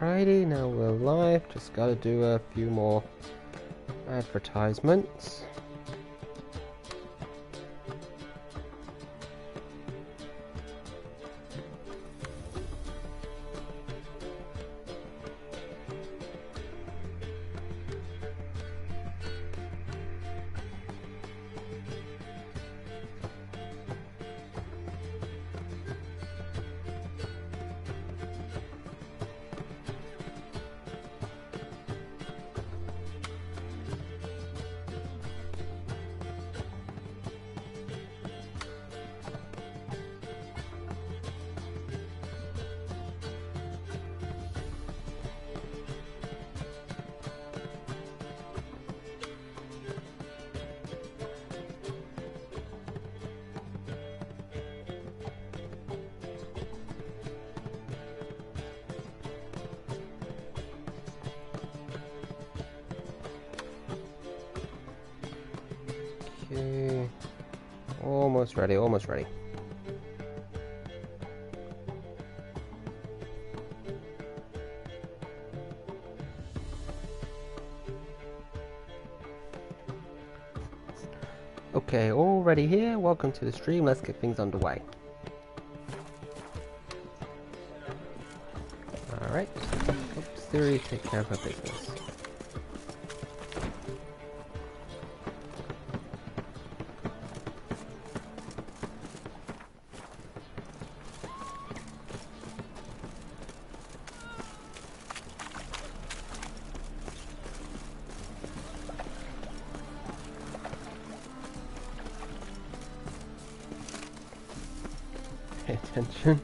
Alrighty, now we're live. Just gotta do a few more advertisements. Okay, almost ready, almost ready. Okay, already here. Welcome to the stream. Let's get things underway. Alright. Oops, Siri, take care of her business. Pay attention.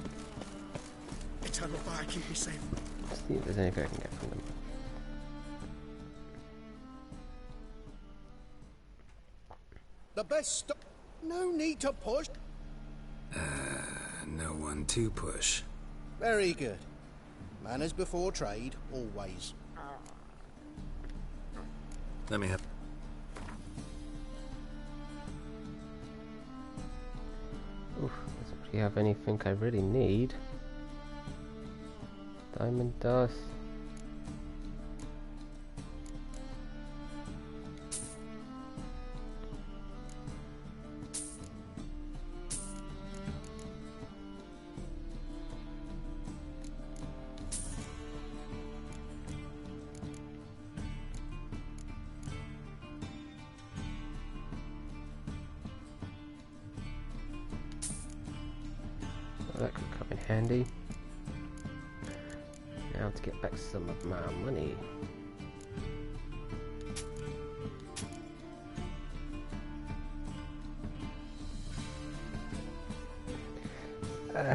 Eternal fire, keep me safe. See if there's anything I can get from them. The best. No need to push. No one to push. Very good. Manners before trade, always. Let me have. Oof, doesn't really have anything I really need. Diamond dust. That could come in handy. Now to get back some of my money.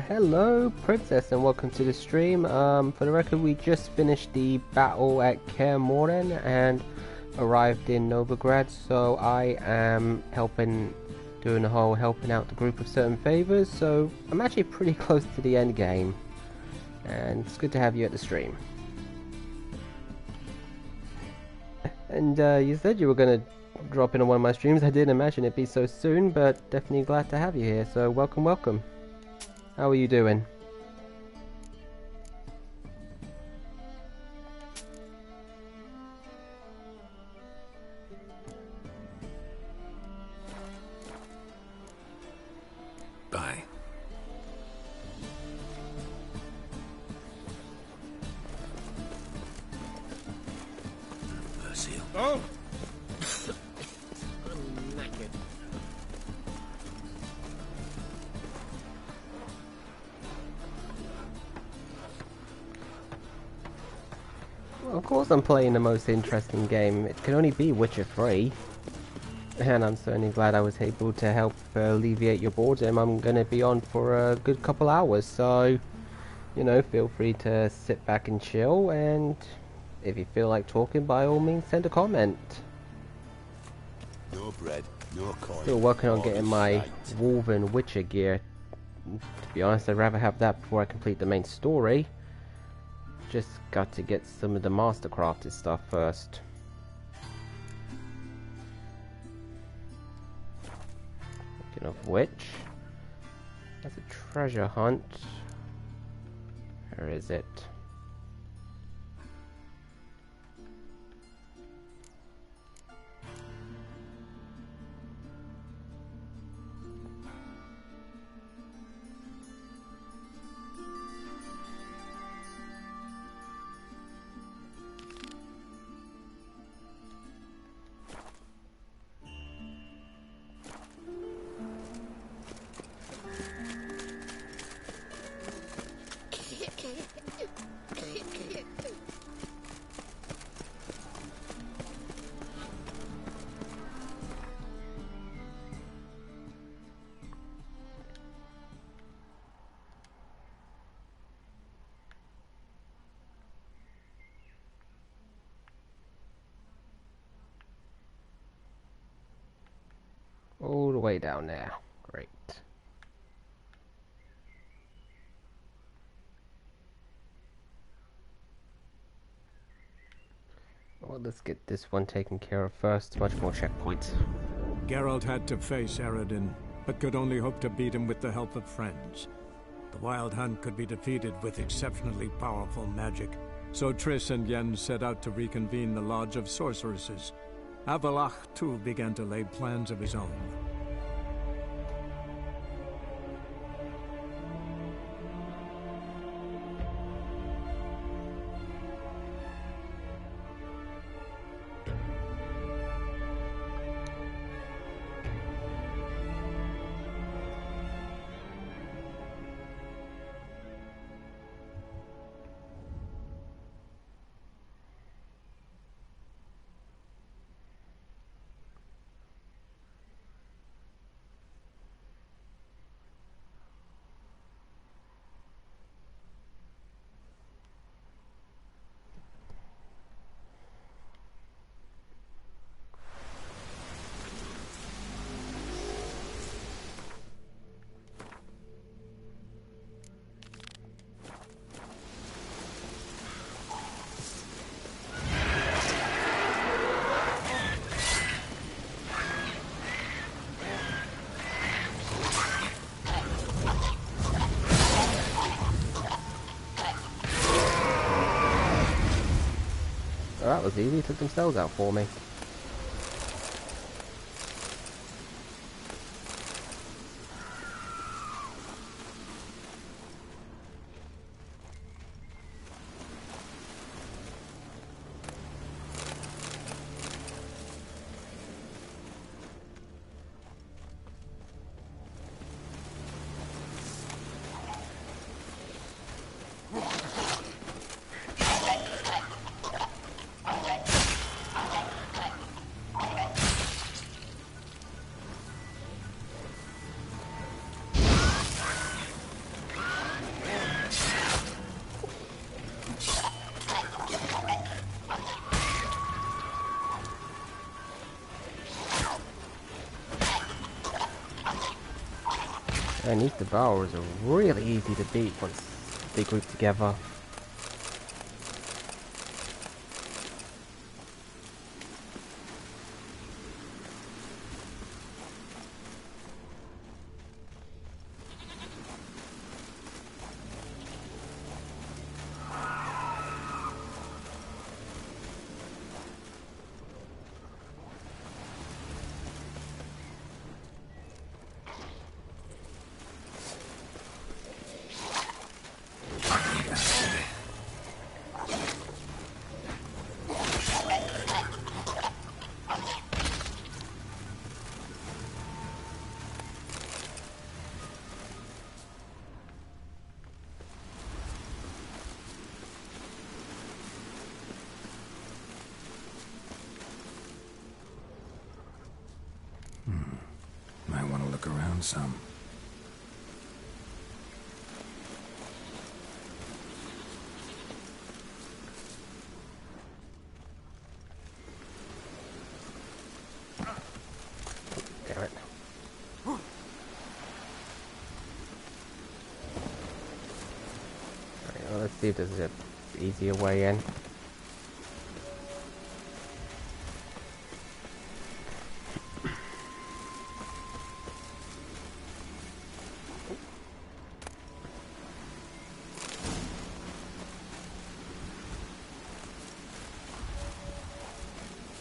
Hello, Princess, and welcome to the stream. For the record, we just finished the battle at Kaer Morhen and arrived in Novigrad, so I am doing the whole helping out the group of certain favors, so I'm actually pretty close to the end game, and it's good to have you at the stream. And you said you were going to drop in on one of my streams. I didn't imagine it'd be so soon, but definitely glad to have you here, so welcome, welcome. How are you doing? Bye. Oh! I'm knackered. Well, of course I'm playing the most interesting game. It can only be Witcher 3. And I'm certainly glad I was able to help alleviate your boredom. I'm going to be on for a good couple hours, so, you know, feel free to sit back and chill, and if you feel like talking, by all means, send a comment. No bread, no coin. Still working on getting my Wolven Witcher gear. To be honest, I'd rather have that before I complete the main story. Just got to get some of the mastercrafted stuff first. Speaking of which, that's a treasure hunt. Where is it? way down there. Great. Well, let's get this one taken care of first. Much more checkpoints. Geralt had to face Eredin, but could only hope to beat him with the help of friends. The Wild Hunt could be defeated with exceptionally powerful magic, so Triss and Yen set out to reconvene the Lodge of Sorceresses. Avallac'h, too, began to lay plans of his own. Oh, that was easy. Took themselves out for me. And these devourers are really easy to beat once they group together. Might want to look around some. Damn it. Alright, well, let's see if there's an easier way in.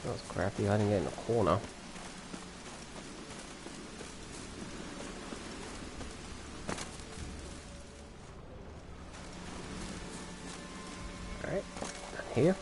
That was crappy, I didn't get in the corner. Alright, done here.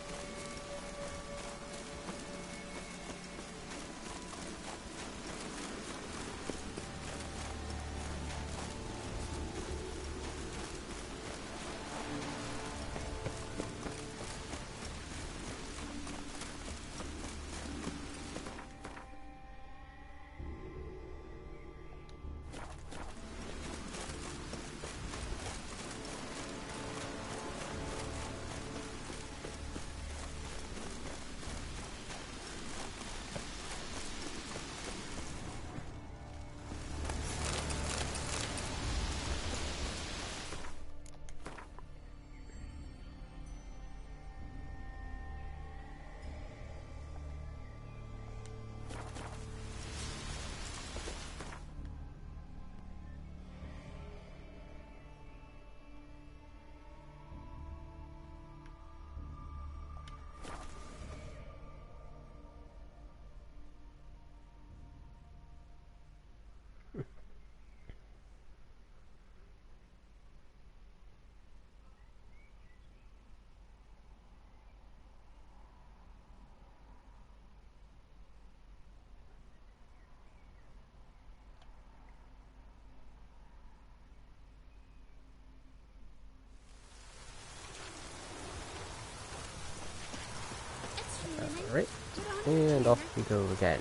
off we go again.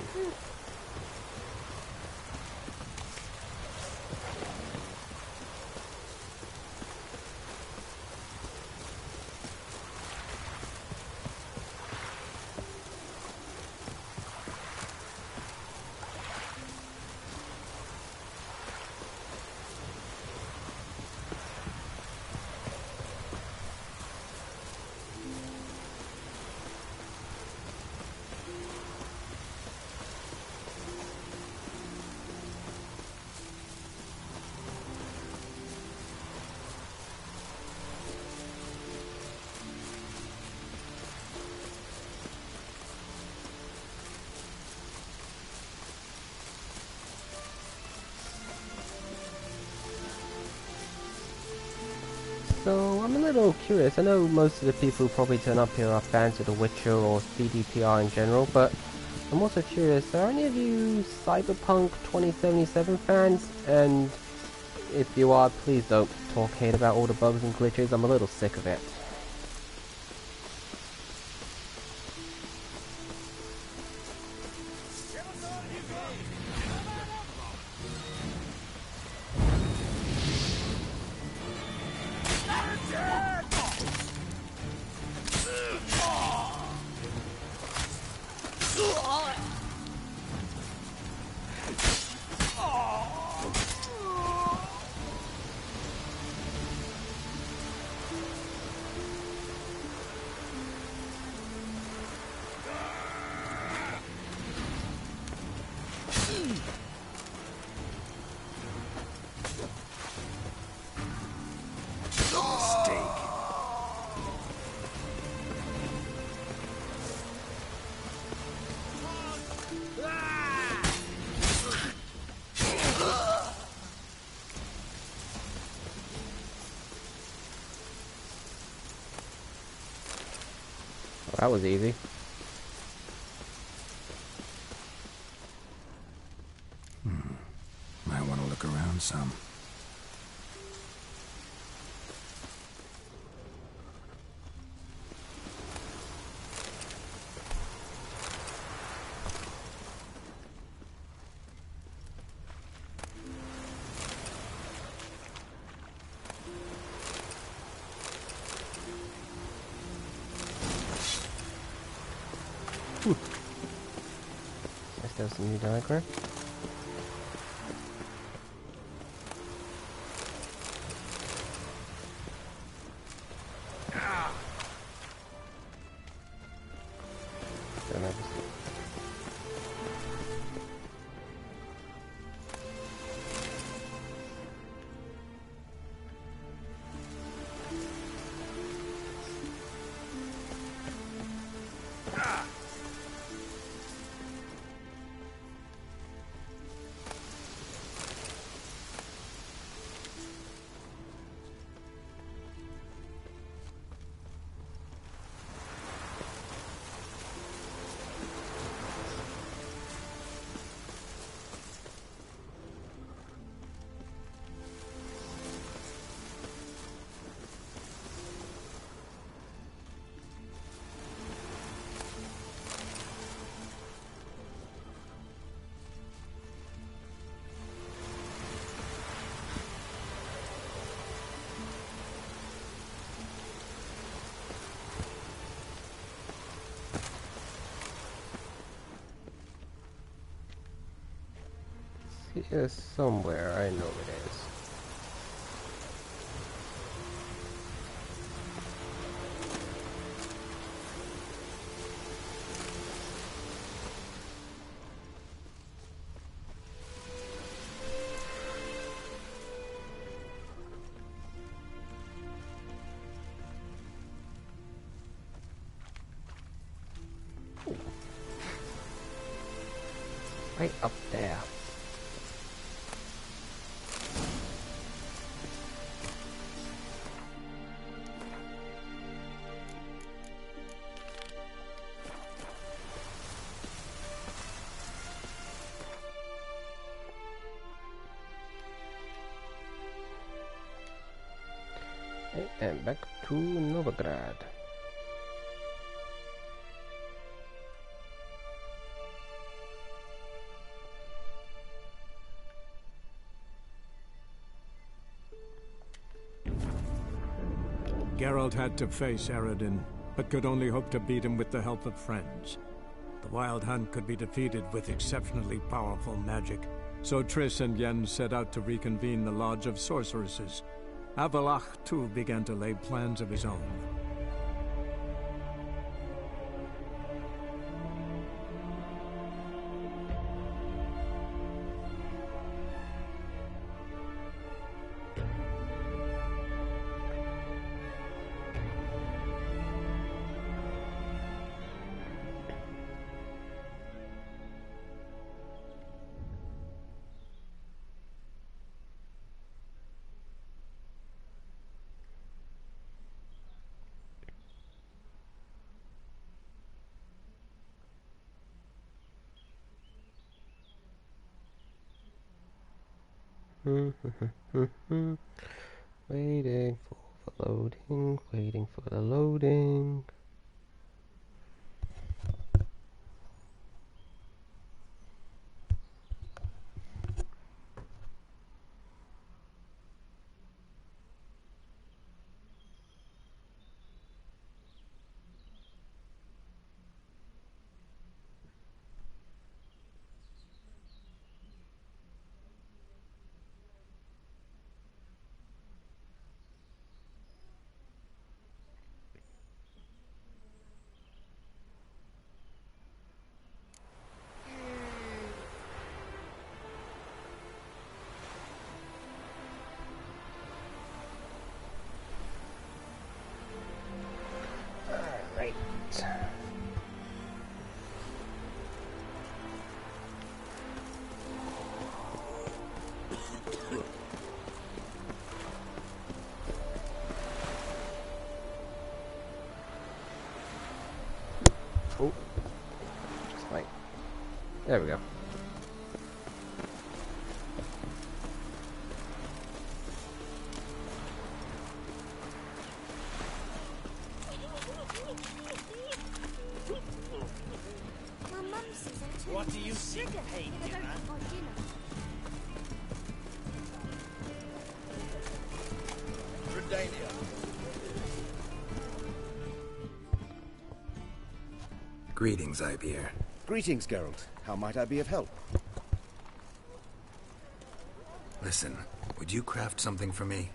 So, I'm a little curious. I know most of the people who probably turn up here are fans of The Witcher or CDPR in general, but I'm also curious, are any of you Cyberpunk 2077 fans? And if you are, please don't talk hate about all the bugs and glitches. I'm a little sick of it. Well, that was easy. Might want to look around some. Guess there's a new diagram. Don't have this. Here somewhere, I know it is. Right up there. And back to Novigrad. Geralt had to face Eredin, but could only hope to beat him with the help of friends. The Wild Hunt could be defeated with exceptionally powerful magic, so Triss and Yen set out to reconvene the Lodge of Sorceresses. Avallac'h, too, began to lay plans of his own. Waiting for the loading, waiting for the loading. Right. Oh, just like there we go. What do you think, hey, man? Redania. Greetings, Ibeer. Greetings, Geralt. How might I be of help? Listen, would you craft something for me?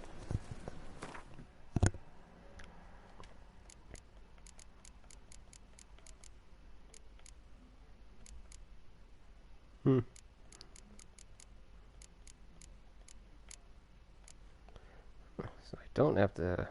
So I don't have to.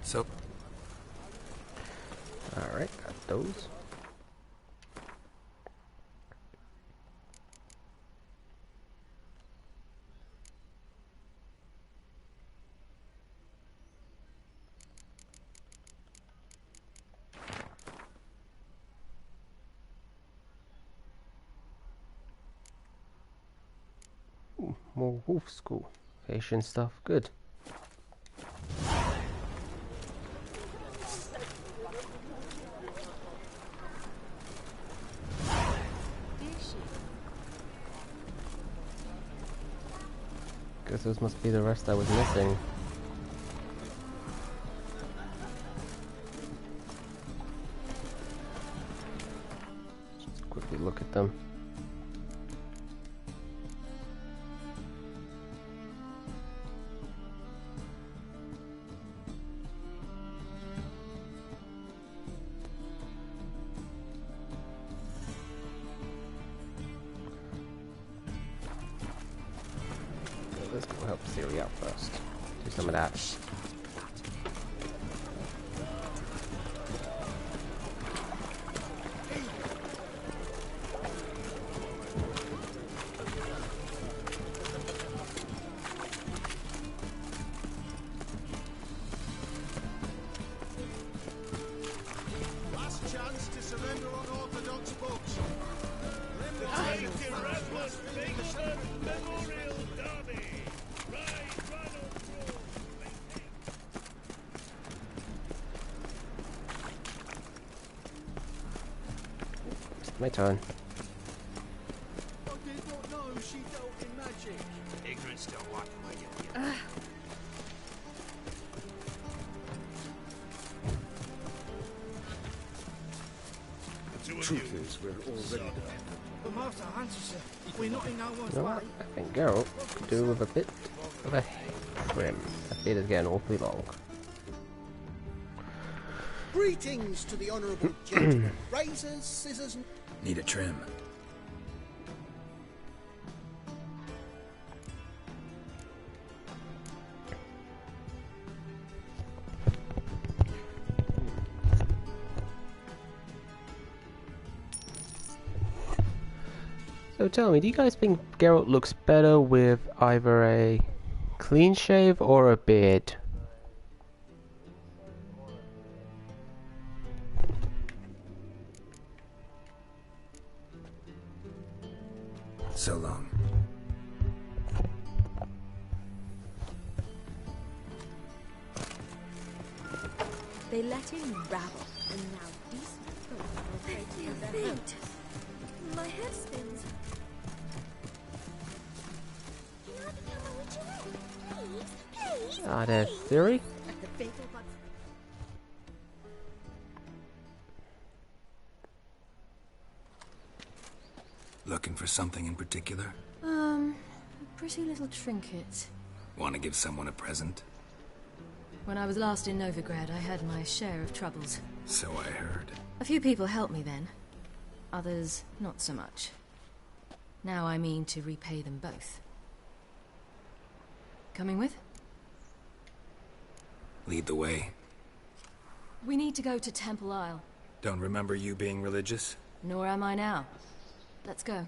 So, Alright, got those. Ooh, more wolf school. Asian stuff, good. Guess those must be the rest I was missing. Let's quickly look at them. help Ciri out first. Do some of that. My turn. I did not know she dealt in magic. Ignorance don't walk away. The truth is, we're already done. The master answers her. We're not in no one's You know way. what? I think Geralt could do with a bit of a trim. That beard is getting awfully long. Greetings to the honourable gentleman. Razors, scissors, and... Need a trim. So tell me, do you guys think Geralt looks better with either a clean shave or a beard? So long. They let him rabble, and now decent folk will take you their vote. My head spins. Can I become a witch? Please, please, Ah, there's Ciri. the fatal buds. Looking for something in particular? A pretty little trinket. Want to give someone a present? When I was last in Novigrad, I had my share of troubles. So I heard. A few people helped me then. Others, not so much. Now I mean to repay them both. Coming with? Lead the way. We need to go to Temple Isle. Don't remember you being religious? Nor am I now. Let's go.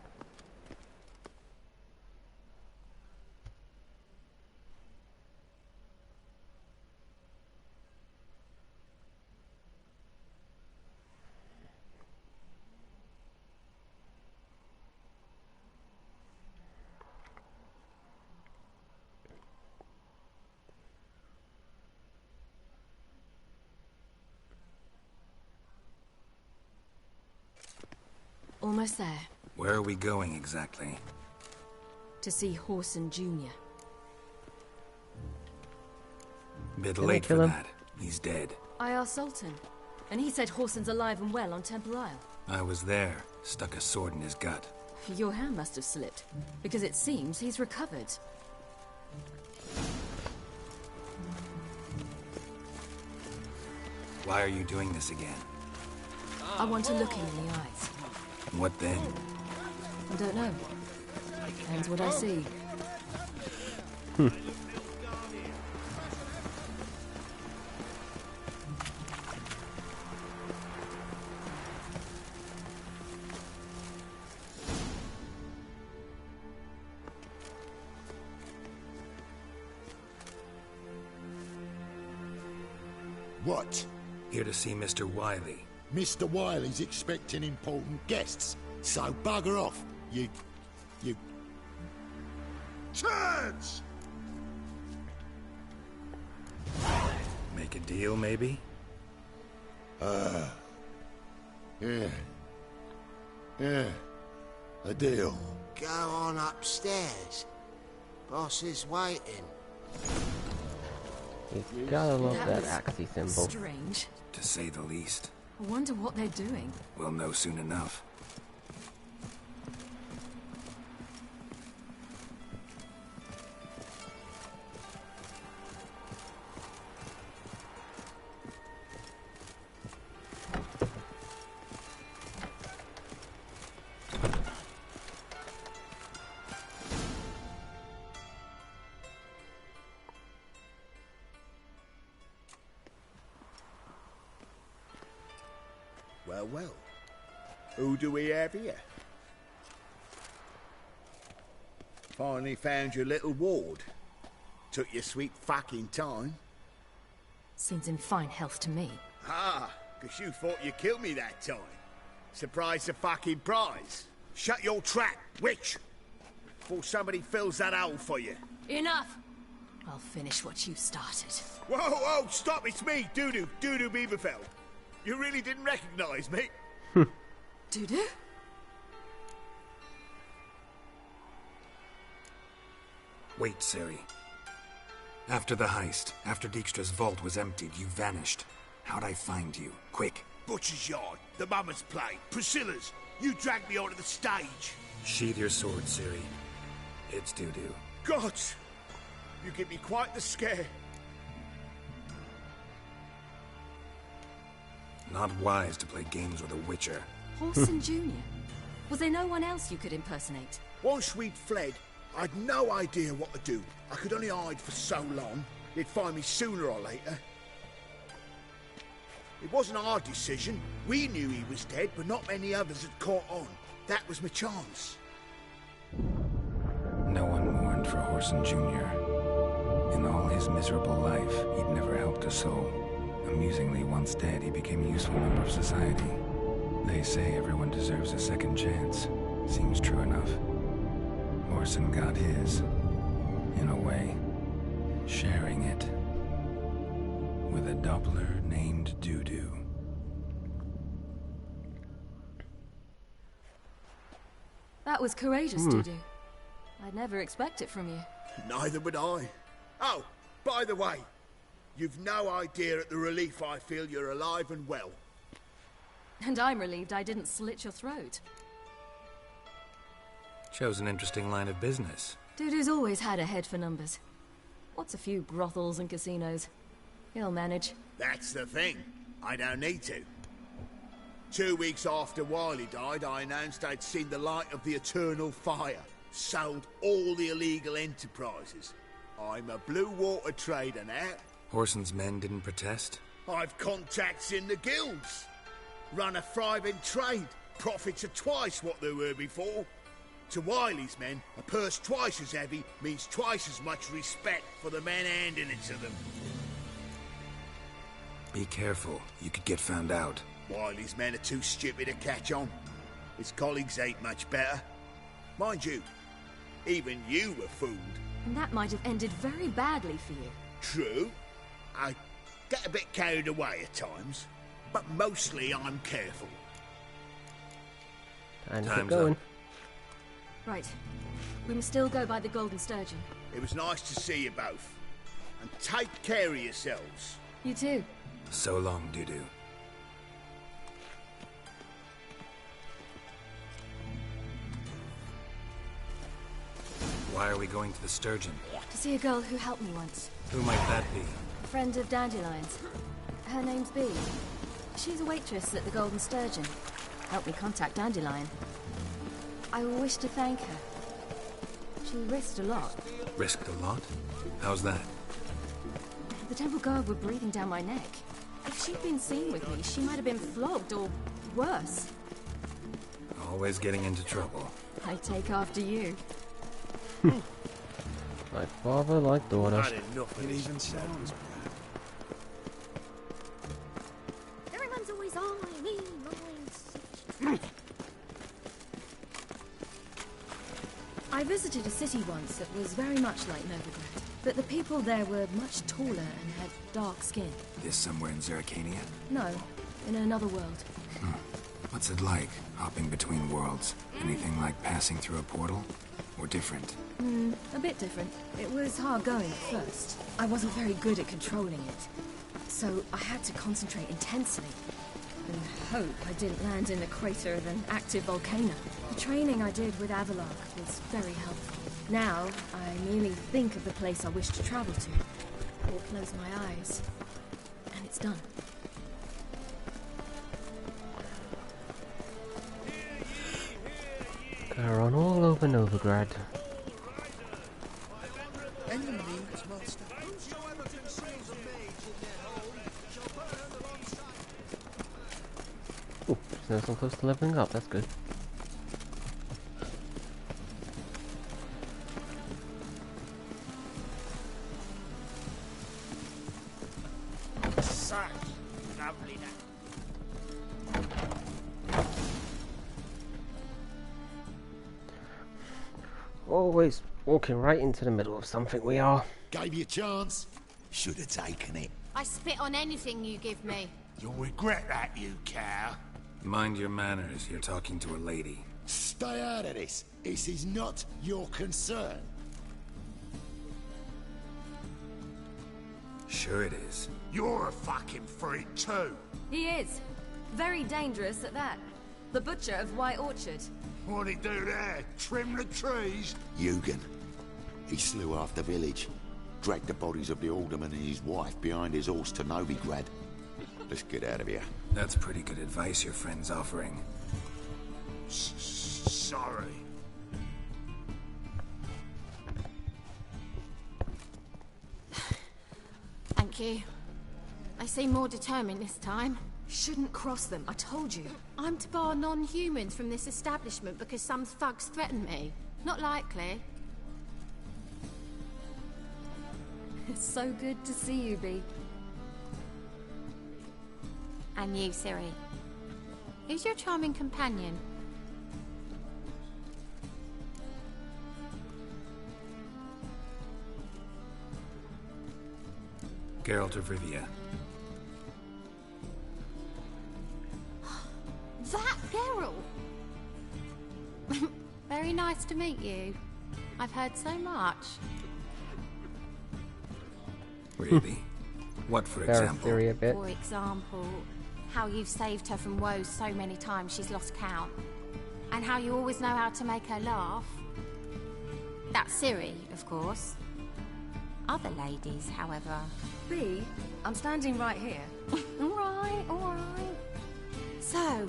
Almost there. Where are we going exactly? To see Horson Jr. Bit Can I late for kill him? that. He's dead. I asked Sultan, and he said Horson's alive and well on Temple Isle. I was there. Stuck a sword in his gut. Your hand must have slipped, because it seems he's recovered. Why are you doing this again? I want to look him in the eyes. What then? I don't know. Depends what I see. What? Here to see Mr. Wiley. Mr. Wiley's expecting important guests, so bugger off, you... Turds! Make a deal, maybe? Yeah, a deal. Go on upstairs. Boss is waiting. You gotta love that axie symbol. Strange. To say the least. I wonder what they're doing. We'll know soon enough. Well, well. Who do we have here? Finally found your little ward. Took your sweet fucking time. Seems in fine health to me. Ah, 'cause you thought you killed me that time. Surprise the fucking prize. Shut your trap, witch! Before somebody fills that hole for you. Enough! I'll finish what you started. Whoa, whoa, stop, it's me, Doodoo Beaverfell. You really didn't recognize me? Doodoo? Wait, Ciri. After the heist, after Dijkstra's vault was emptied, you vanished. How'd I find you? Quick. Butcher's Yard, the Mama's Play, Priscilla's. You dragged me onto the stage. Sheathe your sword, Ciri. It's Doodoo. God! You give me quite the scare. Not wise to play games with a witcher. Horson Jr.? Was there no one else you could impersonate? Once we'd fled, I'd no idea what to do. I could only hide for so long. They'd find me sooner or later. It wasn't our decision. We knew he was dead, but not many others had caught on. That was my chance. No one mourned for Horson Jr. In all his miserable life, he'd never helped a soul. Amusingly, once dead, he became a useful member of society. They say everyone deserves a second chance. Seems true enough. Horson got his, in a way, sharing it with a Doppler named Doodoo. That was courageous, Doodoo. I'd never expect it from you. Neither would I. Oh, by the way, you've no idea at the relief I feel you're alive and well. And I'm relieved I didn't slit your throat. Chose an interesting line of business. Doodoo's always had a head for numbers. What's a few brothels and casinos? He'll manage. That's the thing. I don't need to. 2 weeks after Wiley died, I announced I'd seen the light of the eternal fire. Sold all the illegal enterprises. I'm a blue water trader now. Horson's men didn't protest? I've contacts in the guilds. Run a thriving trade. Profits are twice what they were before. To Wiley's men, a purse twice as heavy means twice as much respect for the men handing it to them. Be careful. You could get found out. Wiley's men are too stupid to catch on. His colleagues ain't much better. Mind you, even you were fooled. And that might have ended very badly for you. True. I get a bit carried away at times, but mostly I'm careful. And keep Time's going. up. Right. We must still go by the Golden Sturgeon. It was nice to see you both. And take care of yourselves. You too. So long, Doodoo. Why are we going to the Sturgeon? To see a girl who helped me once. Who might that be? A friend of Dandelion's. Her name's Bee. She's a waitress at the Golden Sturgeon. Helped me contact Dandelion. I wish to thank her. She risked a lot. Risked a lot? How's that? The Temple Guard were breathing down my neck. If she'd been seen with me, she might have been flogged or worse. Always getting into trouble. I take after you. Like father, like daughter. Not enough of even said was Everyone's always on me. I visited a city once that was very much like Novigrad, but the people there were much taller and had dark skin. This somewhere in Zerrikania? No, in another world. What's it like, hopping between worlds? Anything like passing through a portal? Or different? A bit different. It was hard going at first. I wasn't very good at controlling it, so I had to concentrate intensely. And hope I didn't land in the crater of an active volcano. The training I did with Avalark was very helpful. Now, I merely think of the place I wish to travel to, or close my eyes, and it's done. They're on all over Novigrad. Enemies, master. Ooh, knows I'm close to leveling up, that's good. Such lovely day. Always walking right into the middle of something we are. Gave you a chance. Should have taken it. I spit on anything you give me. You'll regret that, you cow. Mind your manners, you're talking to a lady. Stay out of this. This is not your concern. Sure it is. You're a fucking freak too. He is. Very dangerous at that. The butcher of White Orchard. What'd he do there? Trim the trees? Eugen. He slew half the village. Dragged the bodies of the alderman and his wife behind his horse to Novigrad. Let's get out of here. That's pretty good advice your friend's offering. Sorry. Thank you. They seem more determined this time. Shouldn't cross them, I told you. I'm to bar non-humans from this establishment because some thugs threaten me. Not likely. It's so good to see you, Bee. And you, Siri. Who's your charming companion? Geralt of Rivia. That Geralt! Very nice to meet you. I've heard so much. Really? What, for Fair example? theory a bit. For example, how you've saved her from woes so many times she's lost count. And how you always know how to make her laugh. That's Siri, of course. Other ladies, however... Bee, I'm standing right here. Alright, alright. So,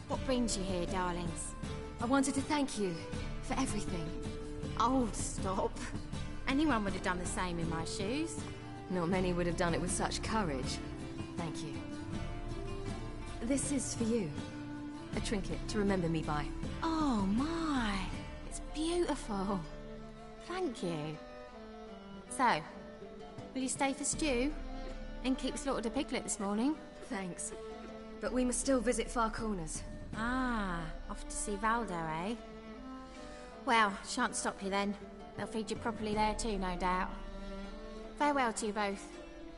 what brings you here, darlings? I wanted to thank you for everything. Oh, stop. Anyone would have done the same in my shoes. Not many would have done it with such courage. Thank you. This is for you. A trinket to remember me by. Oh my, it's beautiful. Thank you. So, will you stay for stew? And keep slaughtered a piglet this morning? Thanks. But we must still visit Far Corners. Ah, off to see Valdo, eh? Well, shan't stop you then. They'll feed you properly there too, no doubt. Farewell to you both.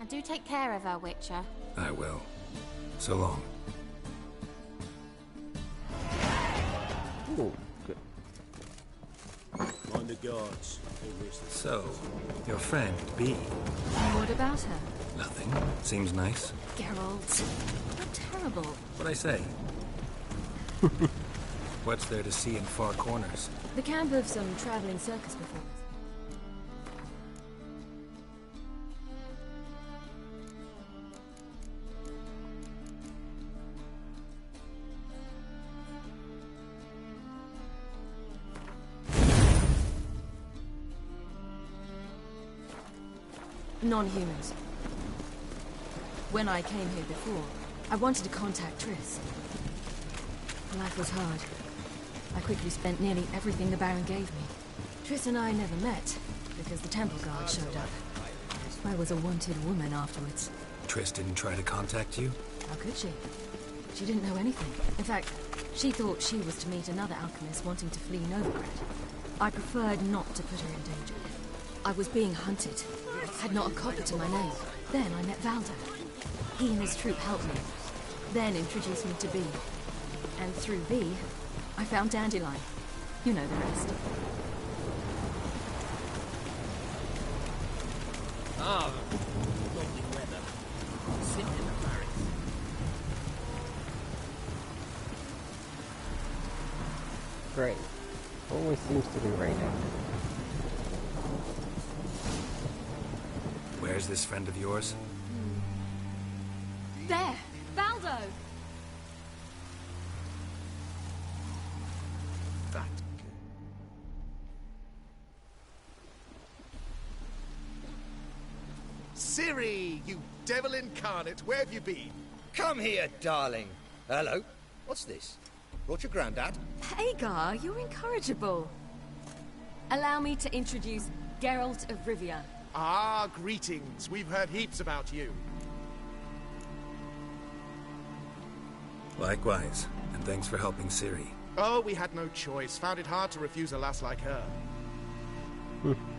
And do take care of her, Witcher. I will. So long. Ooh, good. Mind the guards. So, your friend, B. What about her? Nothing. Seems nice. Geralt. How terrible. What'd I say? What's there to see in Far Corners? The camp of some traveling circus performers. Non-humans. When I came here before, I wanted to contact Triss. Life was hard. I quickly spent nearly everything the Baron gave me. Triss and I never met, because the temple guard showed up. I was a wanted woman afterwards. Triss didn't try to contact you? How could she? She didn't know anything. In fact, she thought she was to meet another alchemist wanting to flee Novigrad. I preferred not to put her in danger. I was being hunted. Had not a copper to my name. Then I met Valdo. He and his troop helped me. Then introduced me to B. And through B, I found Dandelion. You know the rest. Ah, lovely weather. Sitting in the barracks. Great. Always seems to be raining. Where's this friend of yours? There! Valdo! That Siri, you devil incarnate, where have you been? Come here, darling. Hello. What's this? Brought your granddad? Hagar, you're incorrigible. Allow me to introduce Geralt of Rivia. Ah, greetings. We've heard heaps about you. Likewise, and thanks for helping Ciri. Oh, we had no choice. Found it hard to refuse a lass like her.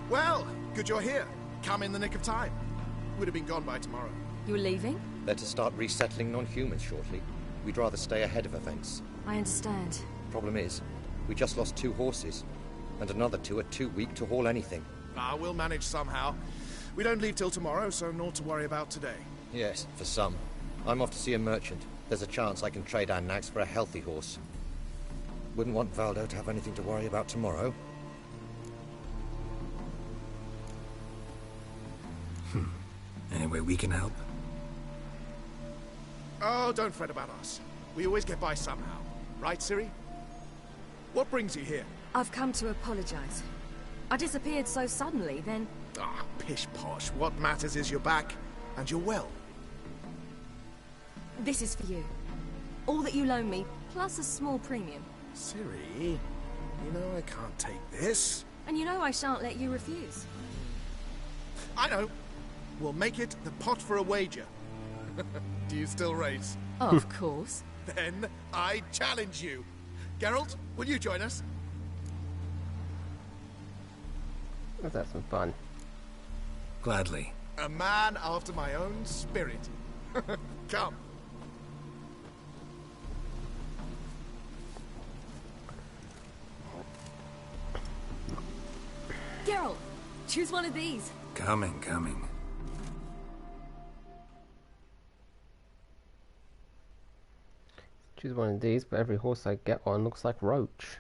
Well, good you're here. Come in the nick of time. Would have been gone by tomorrow. You're leaving? They're to start resettling non-humans shortly. We'd rather stay ahead of events. I understand. Problem is, we just lost 2 horses, and another 2 are too weak to haul anything. Ah, we'll manage somehow. We don't leave till tomorrow, so naught to worry about today. Yes, for some. I'm off to see a merchant. There's a chance I can trade our nags for a healthy horse. Wouldn't want Valdo to have anything to worry about tomorrow. Any way we can help? Oh, don't fret about us. We always get by somehow. Right, Ciri? What brings you here? I've come to apologize. I disappeared so suddenly, then... Ah, pish-posh. What matters is you're back, and you're well. This is for you. All that you loan me, plus a small premium. Ciri, you know I can't take this. And you know I shan't let you refuse. I know. We'll make it the pot for a wager. Do you still race? Of course. Then I challenge you. Geralt, will you join us? Let's have some fun. Gladly. A man after my own spirit. Come. Geralt, choose one of these. Coming. Choose one of these, but every horse I get on looks like Roach.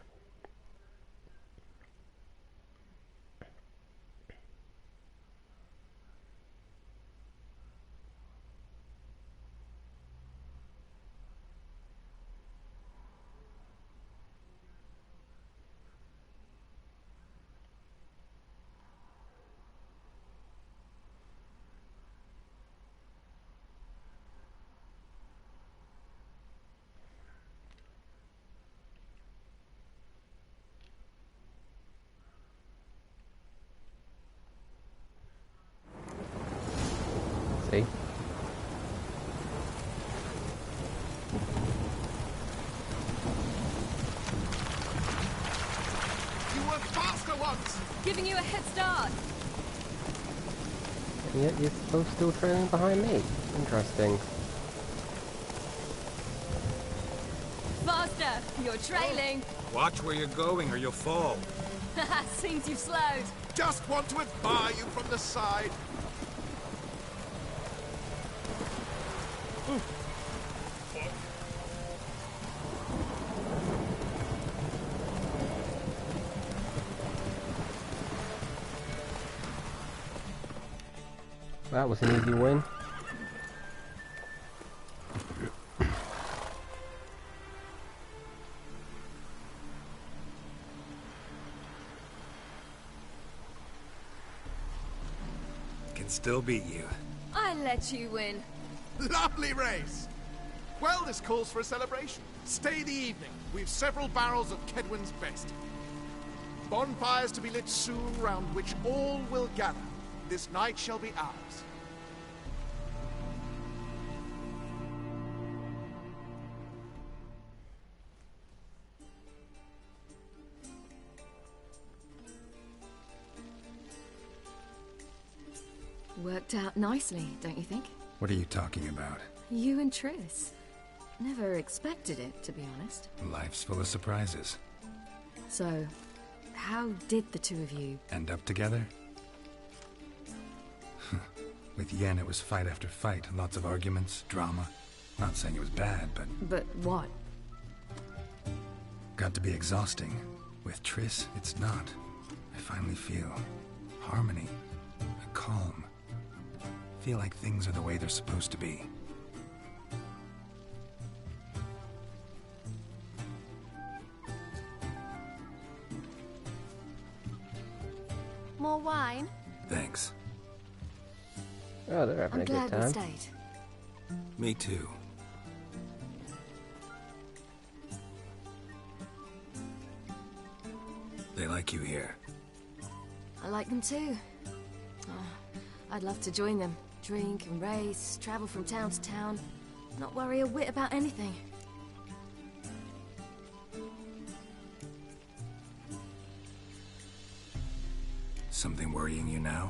See? You were faster once! Giving you a head start. And yet you're both still trailing behind me. Interesting. Faster! You're trailing. Watch where you're going or you'll fall. Seems you've slowed. Just want to admire you from the side. That was an easy win. Can still beat you. I let you win. Lovely race! Well, this calls for a celebration. Stay the evening. We've several barrels of Kedwen's best. Bonfires to be lit soon, round which all will gather. This night shall be ours. Worked out nicely, don't you think? What are you talking about? You and Triss. Never expected it, to be honest. Life's full of surprises. So, how did the two of you... End up together? With Yen, it was fight after fight. Lots of arguments, drama. Not saying it was bad, but... But what? Got to be exhausting. With Triss, it's not. I finally feel harmony, a calm. Feel like things are the way they're supposed to be. More wine? Thanks. Oh, they're having I'm a good glad we time. stayed. Me too. They like you here. I like them too. I'd love to join them. Drink and race, travel from town to town. Not worry a whit about anything. Something worrying you now?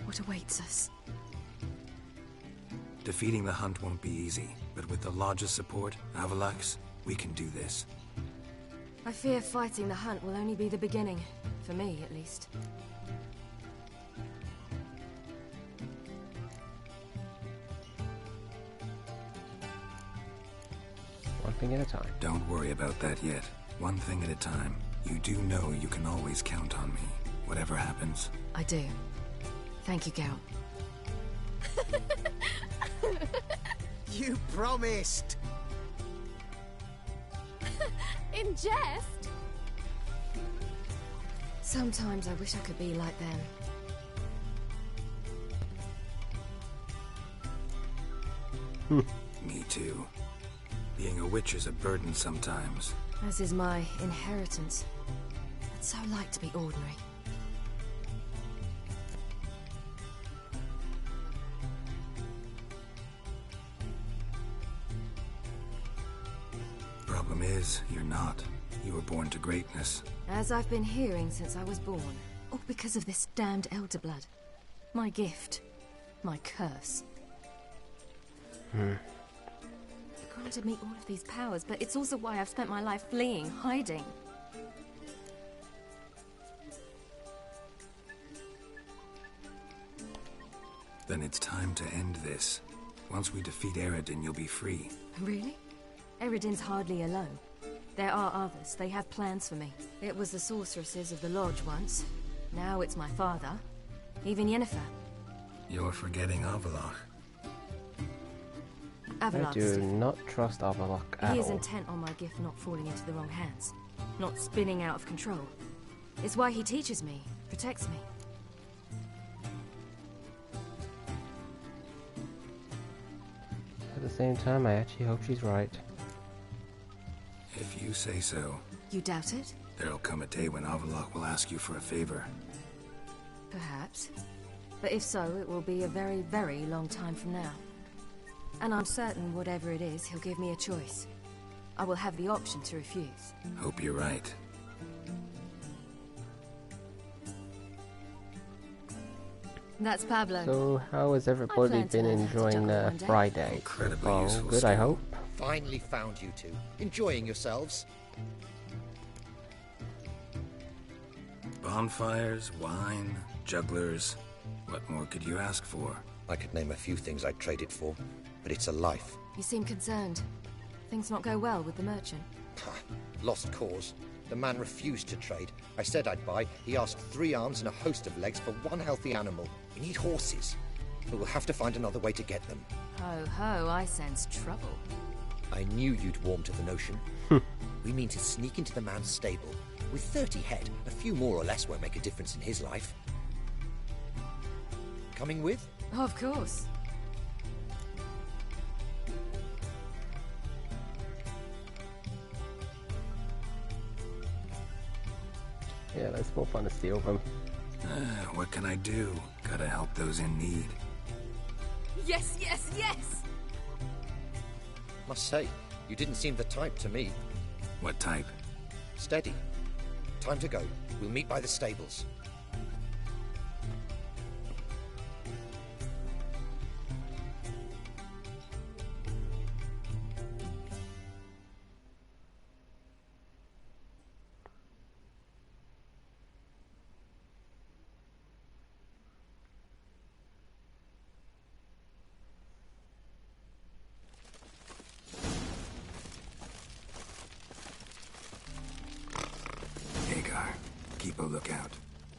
What awaits us? Defeating the Hunt won't be easy, but with the Lodge's support, Avalax, we can do this. I fear fighting the Hunt will only be the beginning. For me, at least. One thing at a time. Don't worry about that yet. One thing at a time. You do know you can always count on me, whatever happens. I do. Thank you, Geralt. You promised! In jest? Sometimes I wish I could be like them. Me too. Being a witch is a burden sometimes. As is my inheritance. I'd so like to be ordinary. Problem is, you're not. You were born to greatness. As I've been hearing since I was born. All because of this damned elder blood. My gift. My curse. It granted me all of these powers, but it's also why I've spent my life fleeing, hiding. Then it's time to end this. Once we defeat Eredin, you'll be free. Really? Eredin's hardly alone. There are others. They have plans for me. It was the sorceresses of the Lodge once. Now it's my father. Even Yennefer. You're forgetting Avallac'h. I Avallac'h's do different. not trust Avallac'h at He is all. intent on my gift not falling into the wrong hands. Not spinning out of control. It's why he teaches me, protects me. At the same time, I actually hope she's right. If you say so. You doubt it? There'll come a day when Avallac'h will ask you for a favor. Perhaps. But if so, it will be a very, very long time from now. And I'm certain whatever it is, he'll give me a choice. I will have the option to refuse. Hope you're right. That's Pablo. So, how has everybody plan to been learn how to enjoying juggle one day. Friday? Incredibly Oh, useful good, I skill. hope. Finally found you two. Enjoying yourselves? Bonfires, wine, jugglers. What more could you ask for? I could name a few things I'd trade it for, but it's a life. You seem concerned. Things not go well with the merchant. Lost cause. The man refused to trade. I said I'd buy. He asked 3 arms and a host of legs for 1 healthy animal. We need horses. But we'll have to find another way to get them. Ho ho, I sense trouble. I knew you'd warm to the notion. We mean to sneak into the man's stable. With 30 head, a few more or less won't make a difference in his life. Coming with? Of course. Yeah, let's move on to steal them. What can I do? Gotta help those in need. Yes, yes, yes! Must say, you didn't seem the type to me. What type? Steady. Time to go. We'll meet by the stables. Hagar, keep a lookout.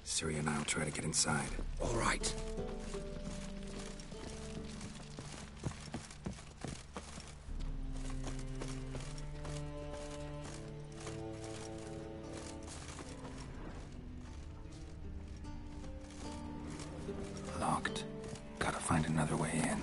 Ciri and I'll try to get inside. All right. Locked. Gotta find another way in.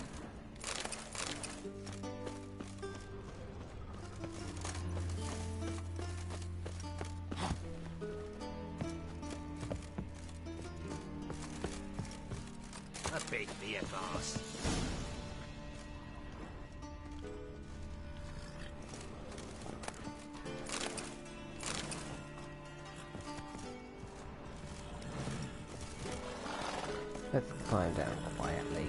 Let's climb down quietly.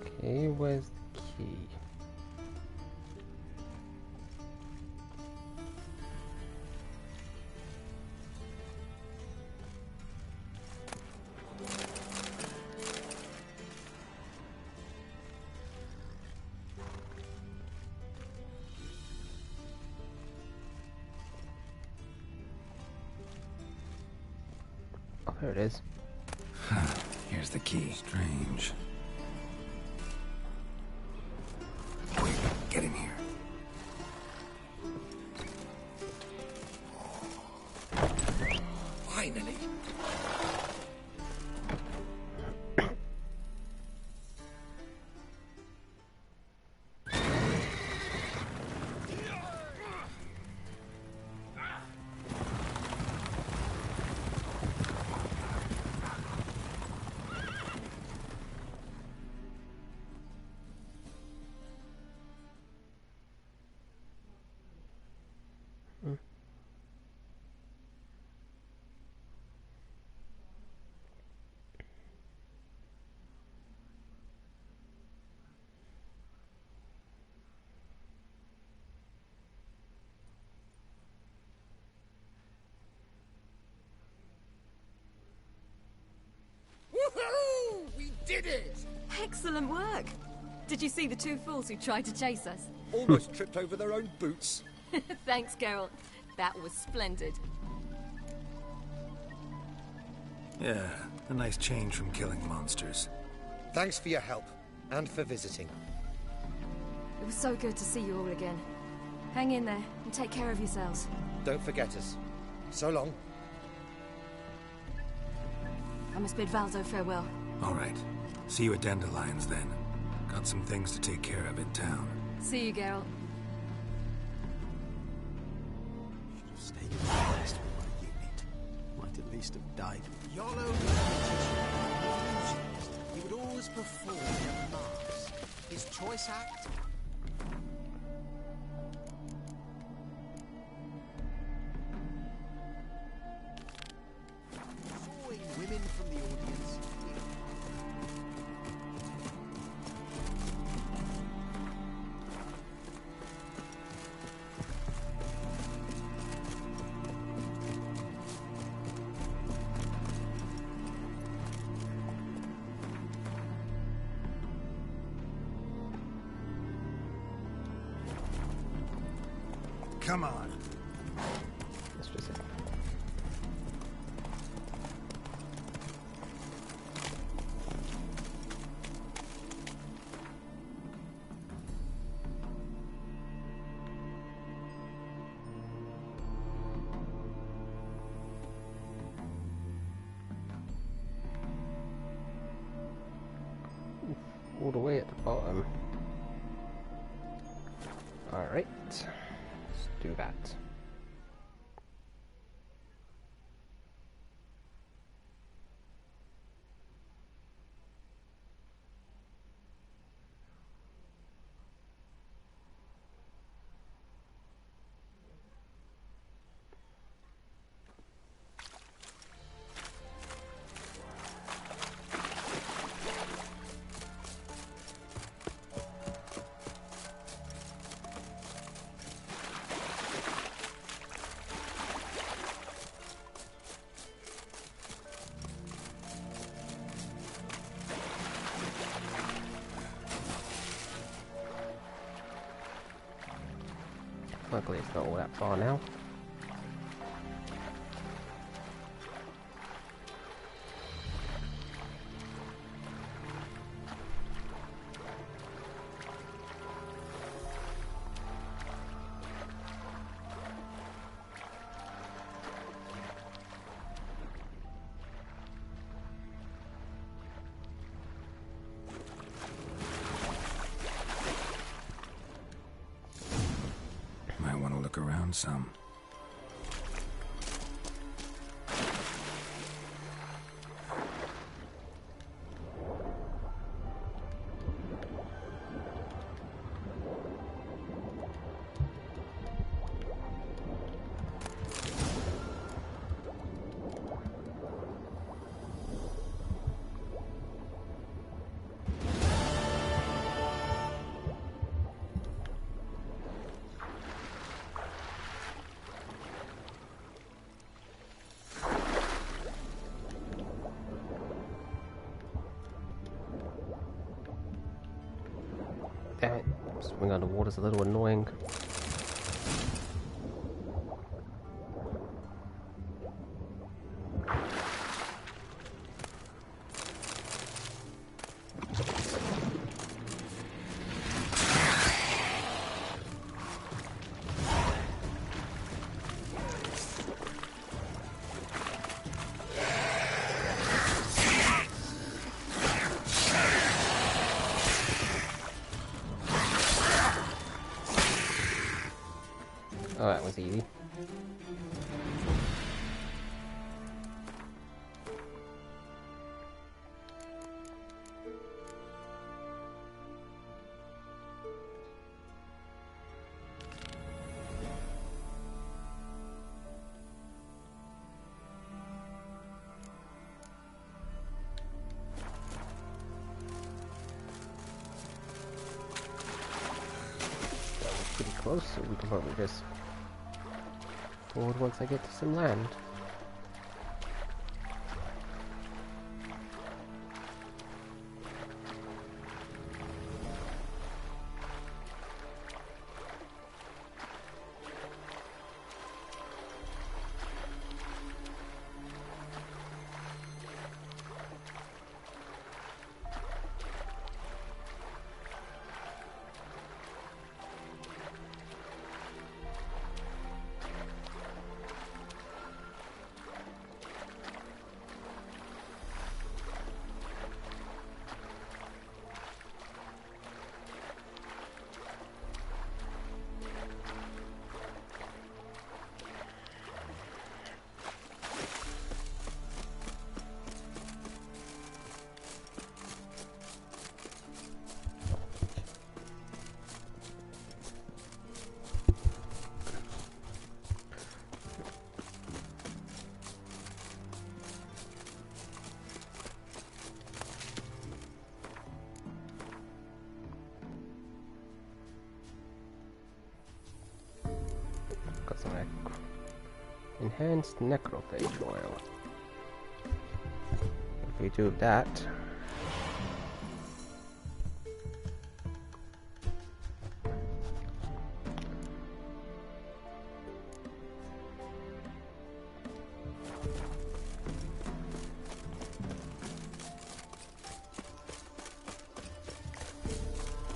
Okay, where's the key? Oh, there it is. Here's the key. Strange. Quick, get in here. Finally! Woohoo! We did it! Excellent work! Did you see the two fools who tried to chase us? Almost tripped over their own boots. Thanks, Carol. That was splendid. Yeah, a nice change from killing monsters. Thanks for your help, and for visiting. It was so good to see you all again. Hang in there, and take care of yourselves. Don't forget us. So long. I must bid Valdo farewell. All right. See you at Dandelion's then. Got some things to take care of in town. See you, Geralt. Should have stayed in the rest with my unit. Might at least have died. Yolo, he would always perform a mask. His choice act. Drawing women from the audience. Come on. That's just it. All the way at the bottom. Alright, let's do that. Luckily it's not all that far now. Might want to look around some. Damn it. Swimming underwater's a little annoying. Oh, that was easy. That was pretty close, so we can probably just forward once I get to some land. Got some enhanced necrophage oil. If we do that,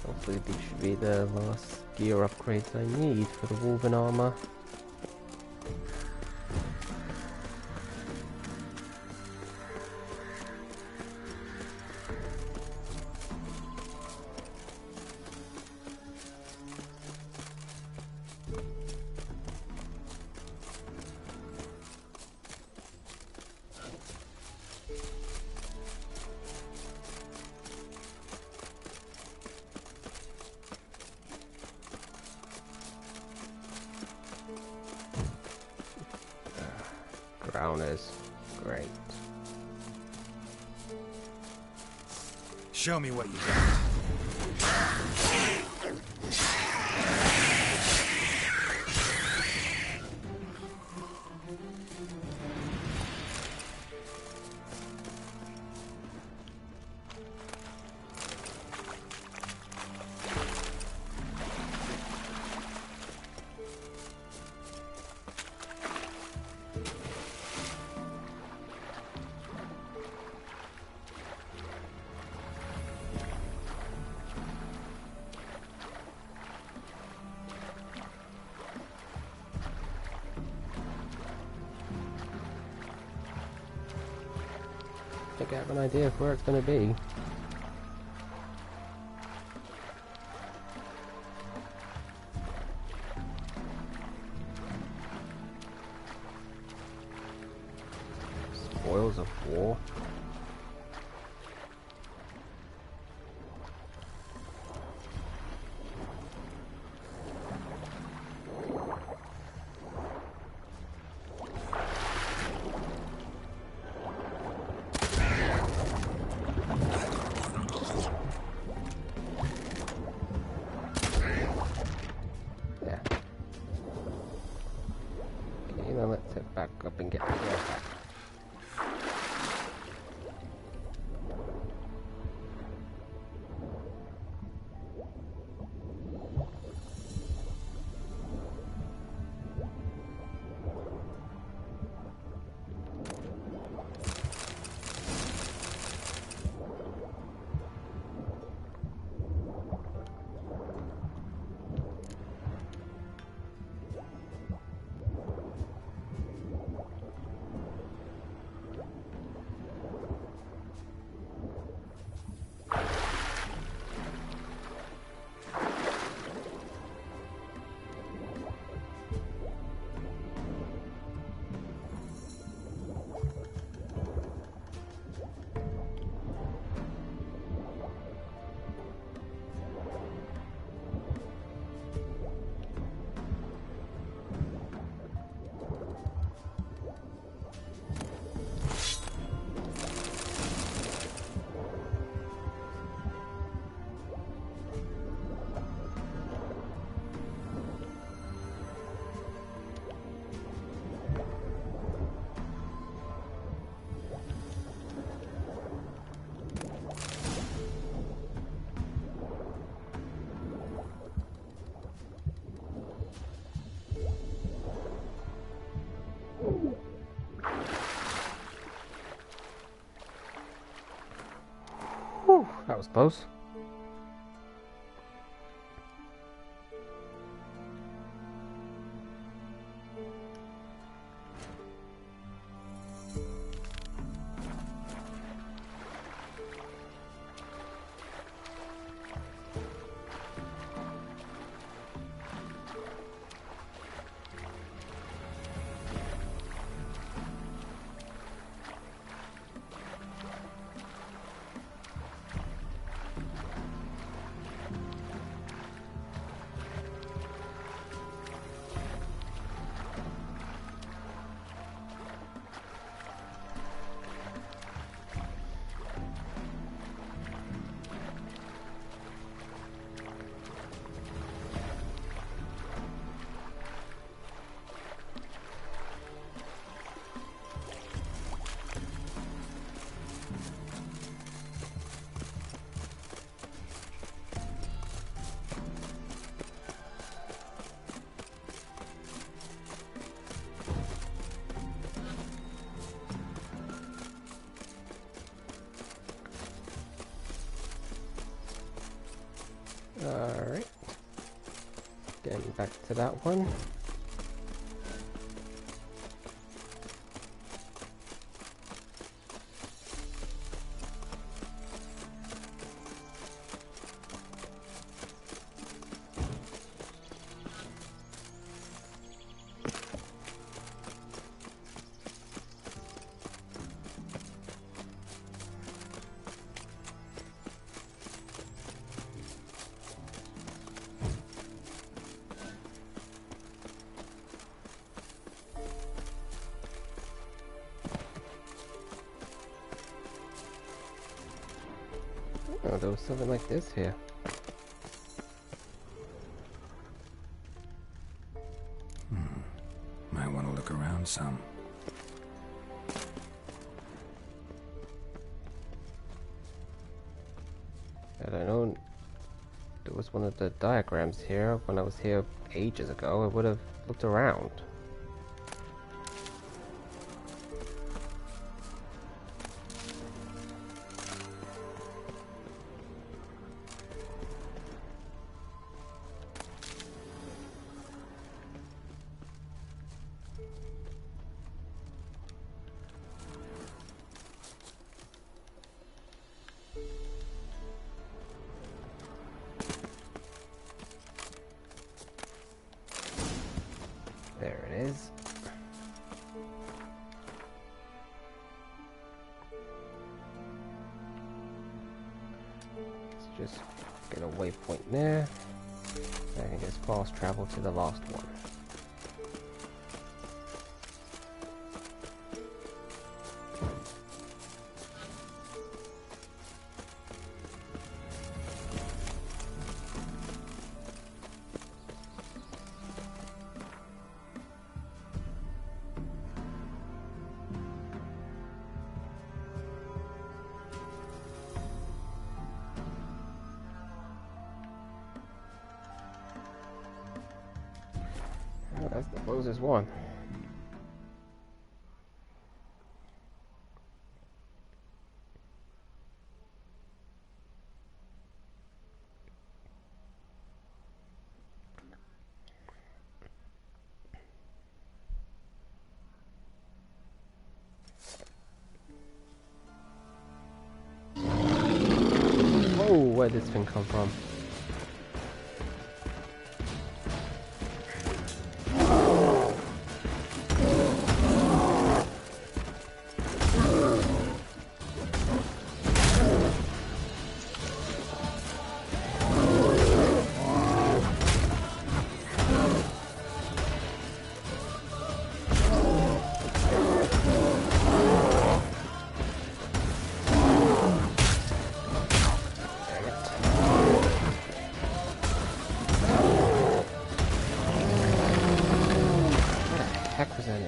hopefully these should be the last gear upgrades I need for the woven armor. Drowners. Great. Show me what you got. I think I have an idea of where it's going to be. Spoils of war. Let's head back up and get the gear back. That was close. Alright. Getting back to that one. Oh, there was something like this here. Might want to look around some. I don't know. There was one of the diagrams here. When I was here ages ago, I would have looked around. There it is. Let's just get a waypoint there. I can just fast travel to the last one. Oh, that's the closest one. Whoa, where'd this thing come from? Heck was an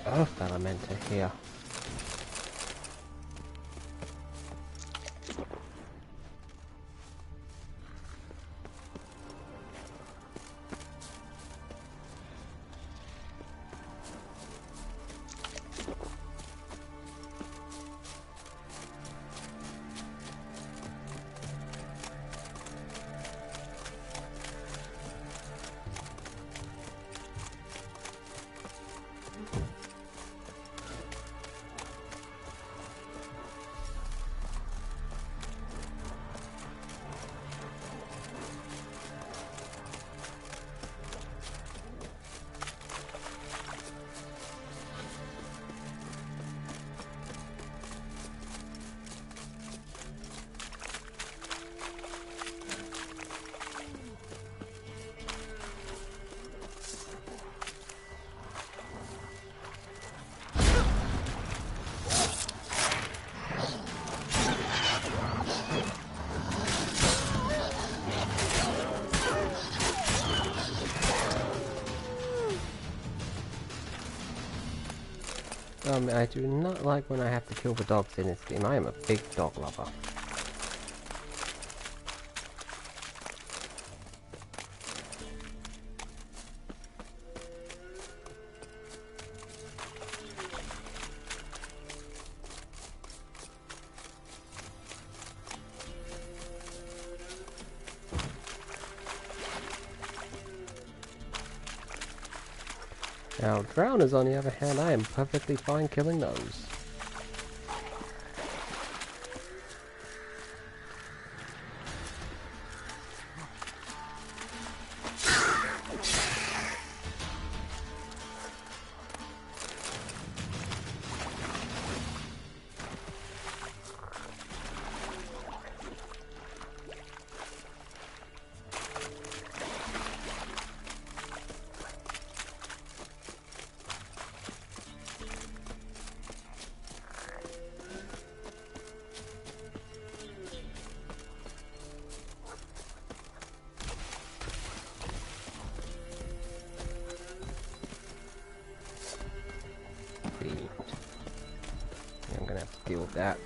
earth elemental here? I do not like when I have to kill the dogs in this game. I am a big dog lover. Now, drowners, on the other hand, I am perfectly fine killing those. I'm gonna have to deal with that.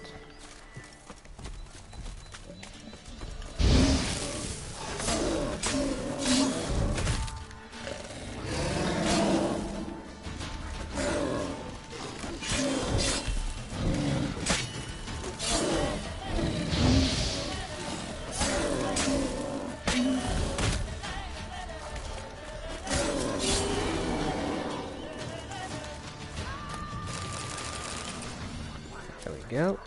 There we go.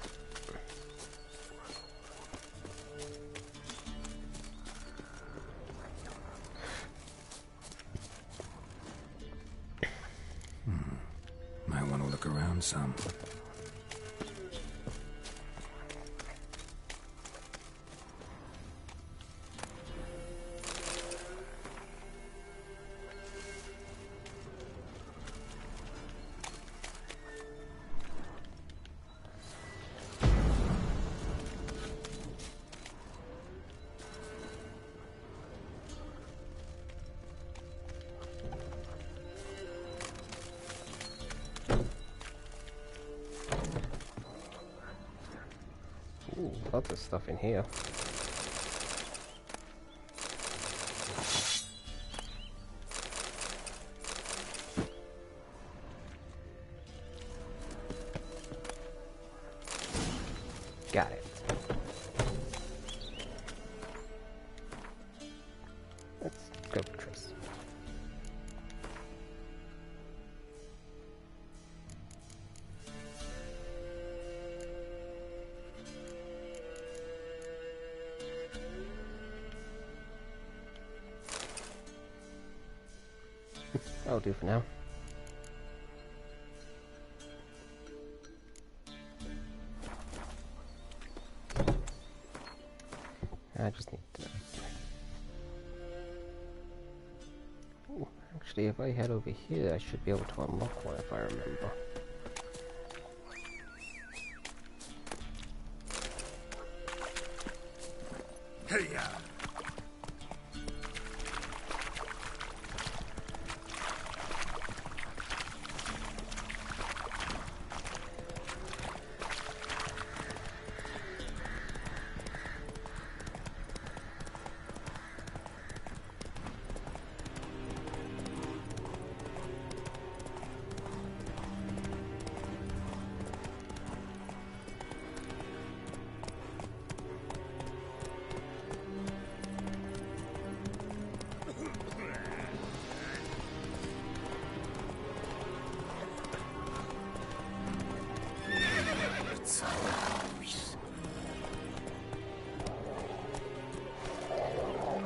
Might want to look around some. Ooh, lots of stuff in here. Got it. Let's go, Triss. That'll do for now. I just need to... Ooh, actually, if I head over here, I should be able to unlock one if I remember. Hey,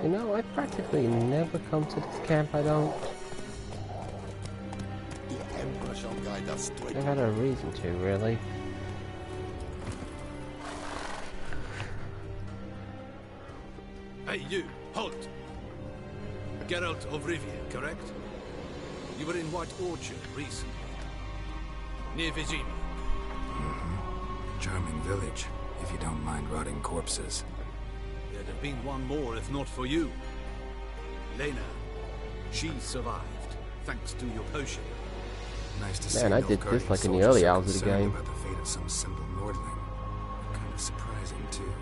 You know, I practically never come to this camp, I don't. I've had a reason to, really. Hey, you! Halt! Geralt of Rivia, correct? You were in White Orchard recently. Near Vizima. Charming village, if you don't mind rotting corpses. There'd have been one more if not for you. Lena. She survived, thanks to your potion. Nice to see Man, I did Nilfgaardian this like in the soldiers early so hours of the concerned game. about the fate of some simple Nordling. Kind of surprising, too.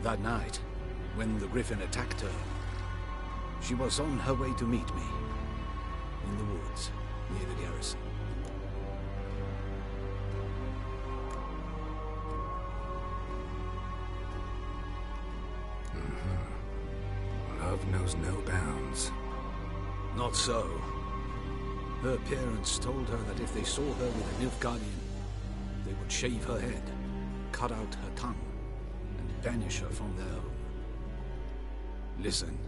That night, when the Griffin attacked her, she was on her way to meet me. In the woods, near the garrison. Love knows no bounds. Not so. Her parents told her that if they saw her with a Nilfgaardian, they would shave her head, cut out her tongue, and banish her from their home. Listen,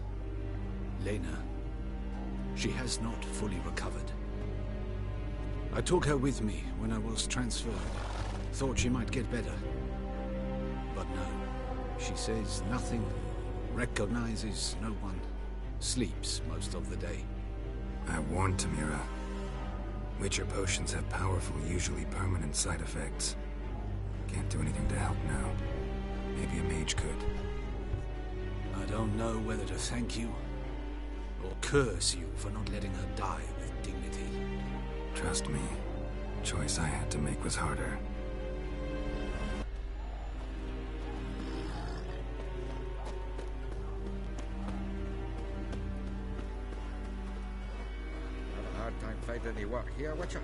Lena, she has not fully recovered. I took her with me when I was transferred. Thought she might get better. But no, she says nothing, recognizes no one, sleeps most of the day. I warned Tamira. Witcher potions have powerful, usually permanent side effects. Can't do anything to help now. Maybe a mage could. I don't know whether to thank you or curse you for not letting her die with dignity. Trust me, the choice I had to make was harder. Have a hard time finding any work here, Witcher.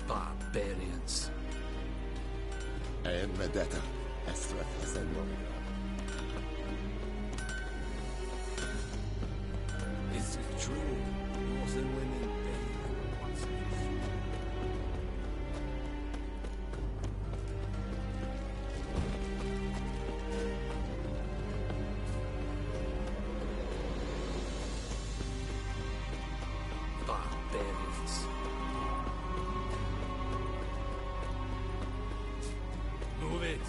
Barbarians. And Vendetta, as threatless as warrior. Is it true? Northern women bathe once a week. Barbarians. Move it.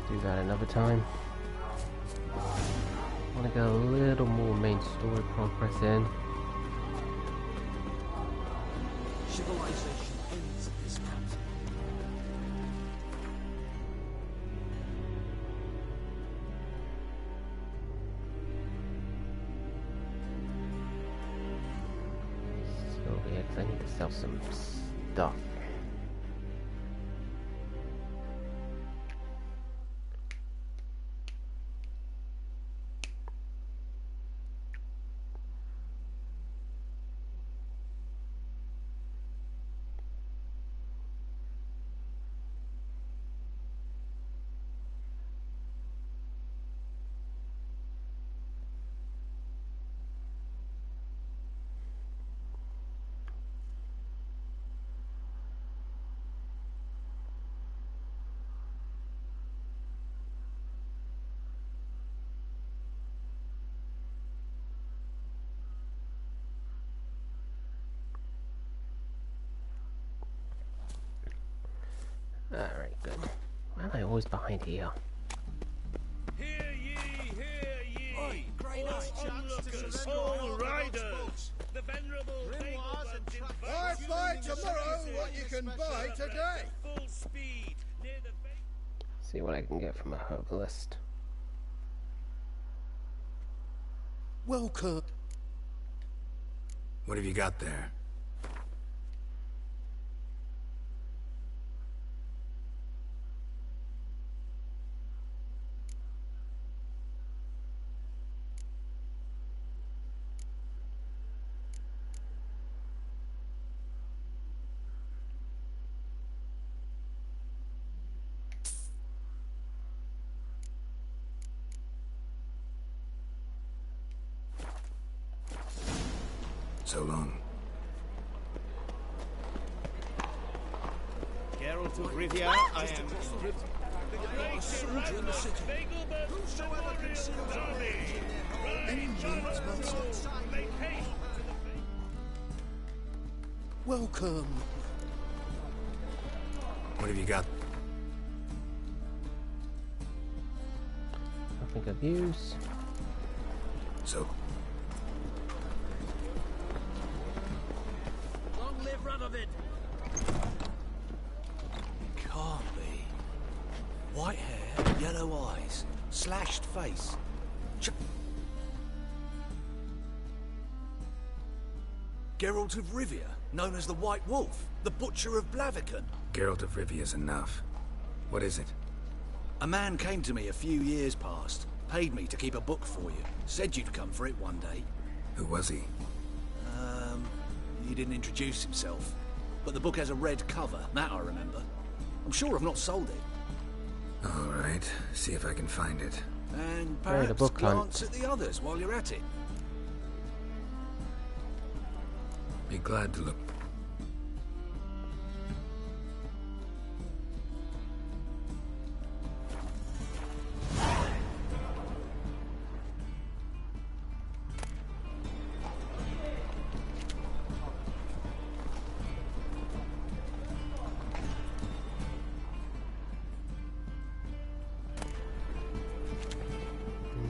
Do that another time. Want to get a little more main story progress in. Civilization ends at this captain. So yeah, 'cause I need to sell some stuff. Alright, good. Why am I always behind here? Hear ye, hear ye! Oi, great night, onlookers, all riders! The venerable Buy tomorrow what you can buy today! Full speed, near the See what I can get from a herbalist. Welcome. What have you got there? So long. Geralt of Rivia, I am... A soldier in the city. Whosoever conceals any needs must. Welcome. What have you got? Nothing of use. So, Long live Radovid. Can't be. White hair, yellow eyes, slashed face. Geralt of Rivia, known as the White Wolf, the Butcher of Blaviken. Geralt of Rivia's enough. What is it? A man came to me a few years past, paid me to keep a book for you, said you'd come for it one day. Who was he? He didn't introduce himself, but the book has a red cover, that I remember. I'm sure I've not sold it. All right, see if I can find it. And Right, a perhaps book hunt. glance at the others while you're at it. Be glad to look.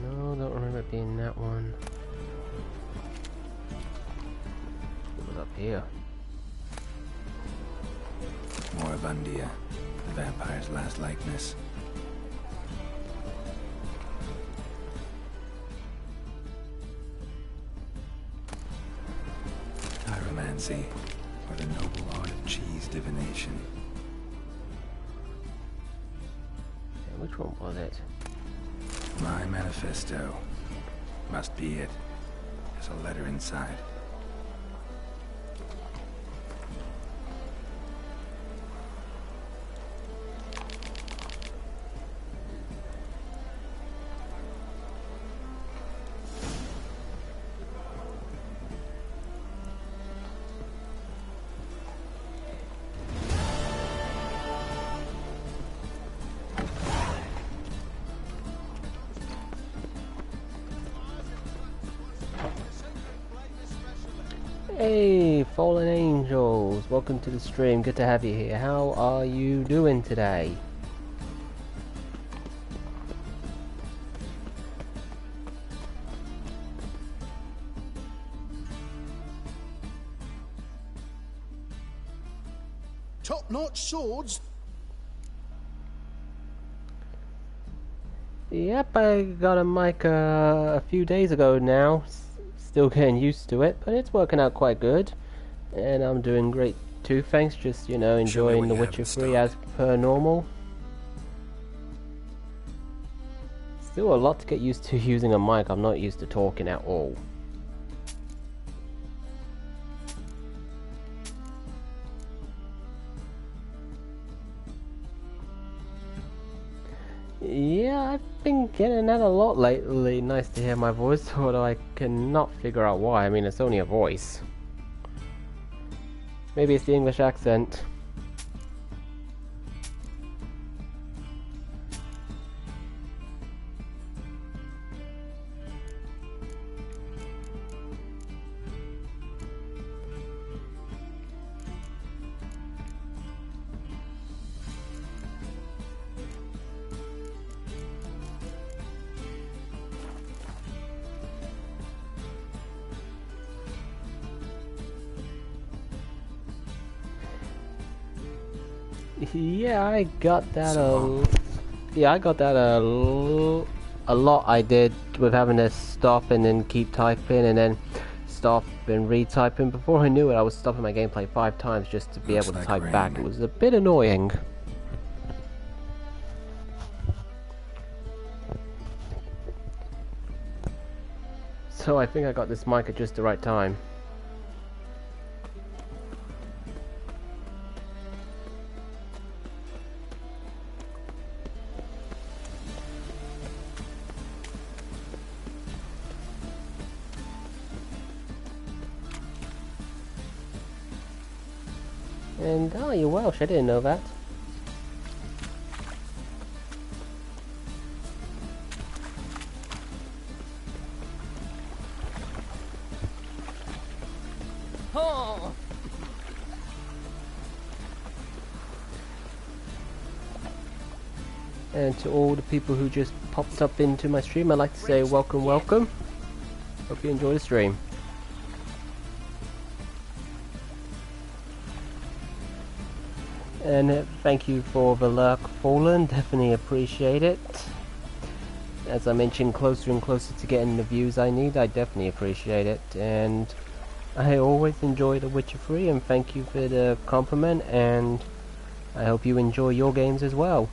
No, don't remember it being that one. It was up here. Moribundia, the vampire's last likeness. Pyromancy, or the noble art of cheese divination. Yeah, which one was it? My manifesto. Must be it. There's a letter inside. Hey, Fallen Angels, welcome to the stream. Good to have you here. How are you doing today? Top-notch swords. Yep, I got a mic a few days ago now. Still getting used to it, but it's working out quite good. And I'm doing great too, thanks. Just, you know, enjoying The Witcher 3 as per normal. Still a lot to get used to using a mic. I'm not used to talking at all. Yeah, I've been getting that a lot lately. Nice to hear my voice, although I cannot figure out why. I mean, it's only a voice. Maybe it's the English accent. Yeah, I got that a lot. I did with having to stop and then keep typing and then stop and retyping. Before I knew it, I was stopping my gameplay 5 times just to be able to type back. It was a bit annoying. So I think I got this mic at just the right time. And, oh, you're Welsh, I didn't know that. Oh. And to all the people who just popped up into my stream, I'd like to say welcome, welcome. Hope you enjoy the stream. And thank you for the lurk, Fallen. Definitely appreciate it. As I mentioned, closer and closer to getting the views I need. I definitely appreciate it. And I always enjoy The Witcher 3, and thank you for the compliment. And I hope you enjoy your games as well.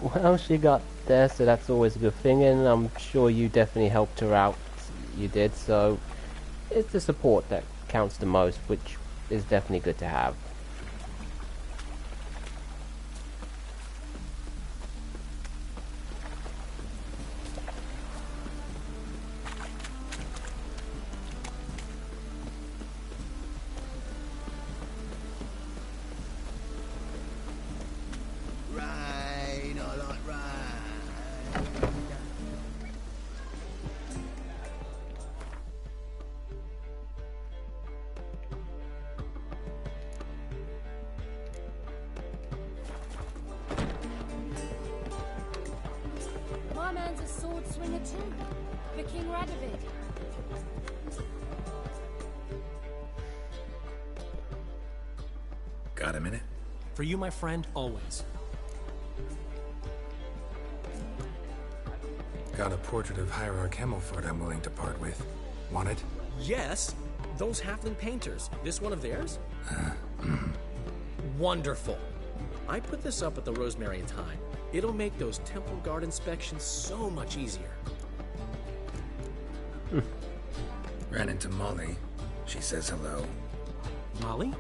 Well, she got there, so that's always a good thing, and I'm sure you definitely helped her out. You did, so it's the support that counts the most, which is definitely good to have. My man's a sword swinger too. The King Radovid. Got a minute? For you, my friend, always. Got a portrait of Hierarch Hemmelford I'm willing to part with. Want it? Yes, those halfling painters. This one of theirs? Wonderful. I put this up at the Rosemary in time. It'll make those temple guard inspections so much easier. Ran into Molly. She says hello. Molly?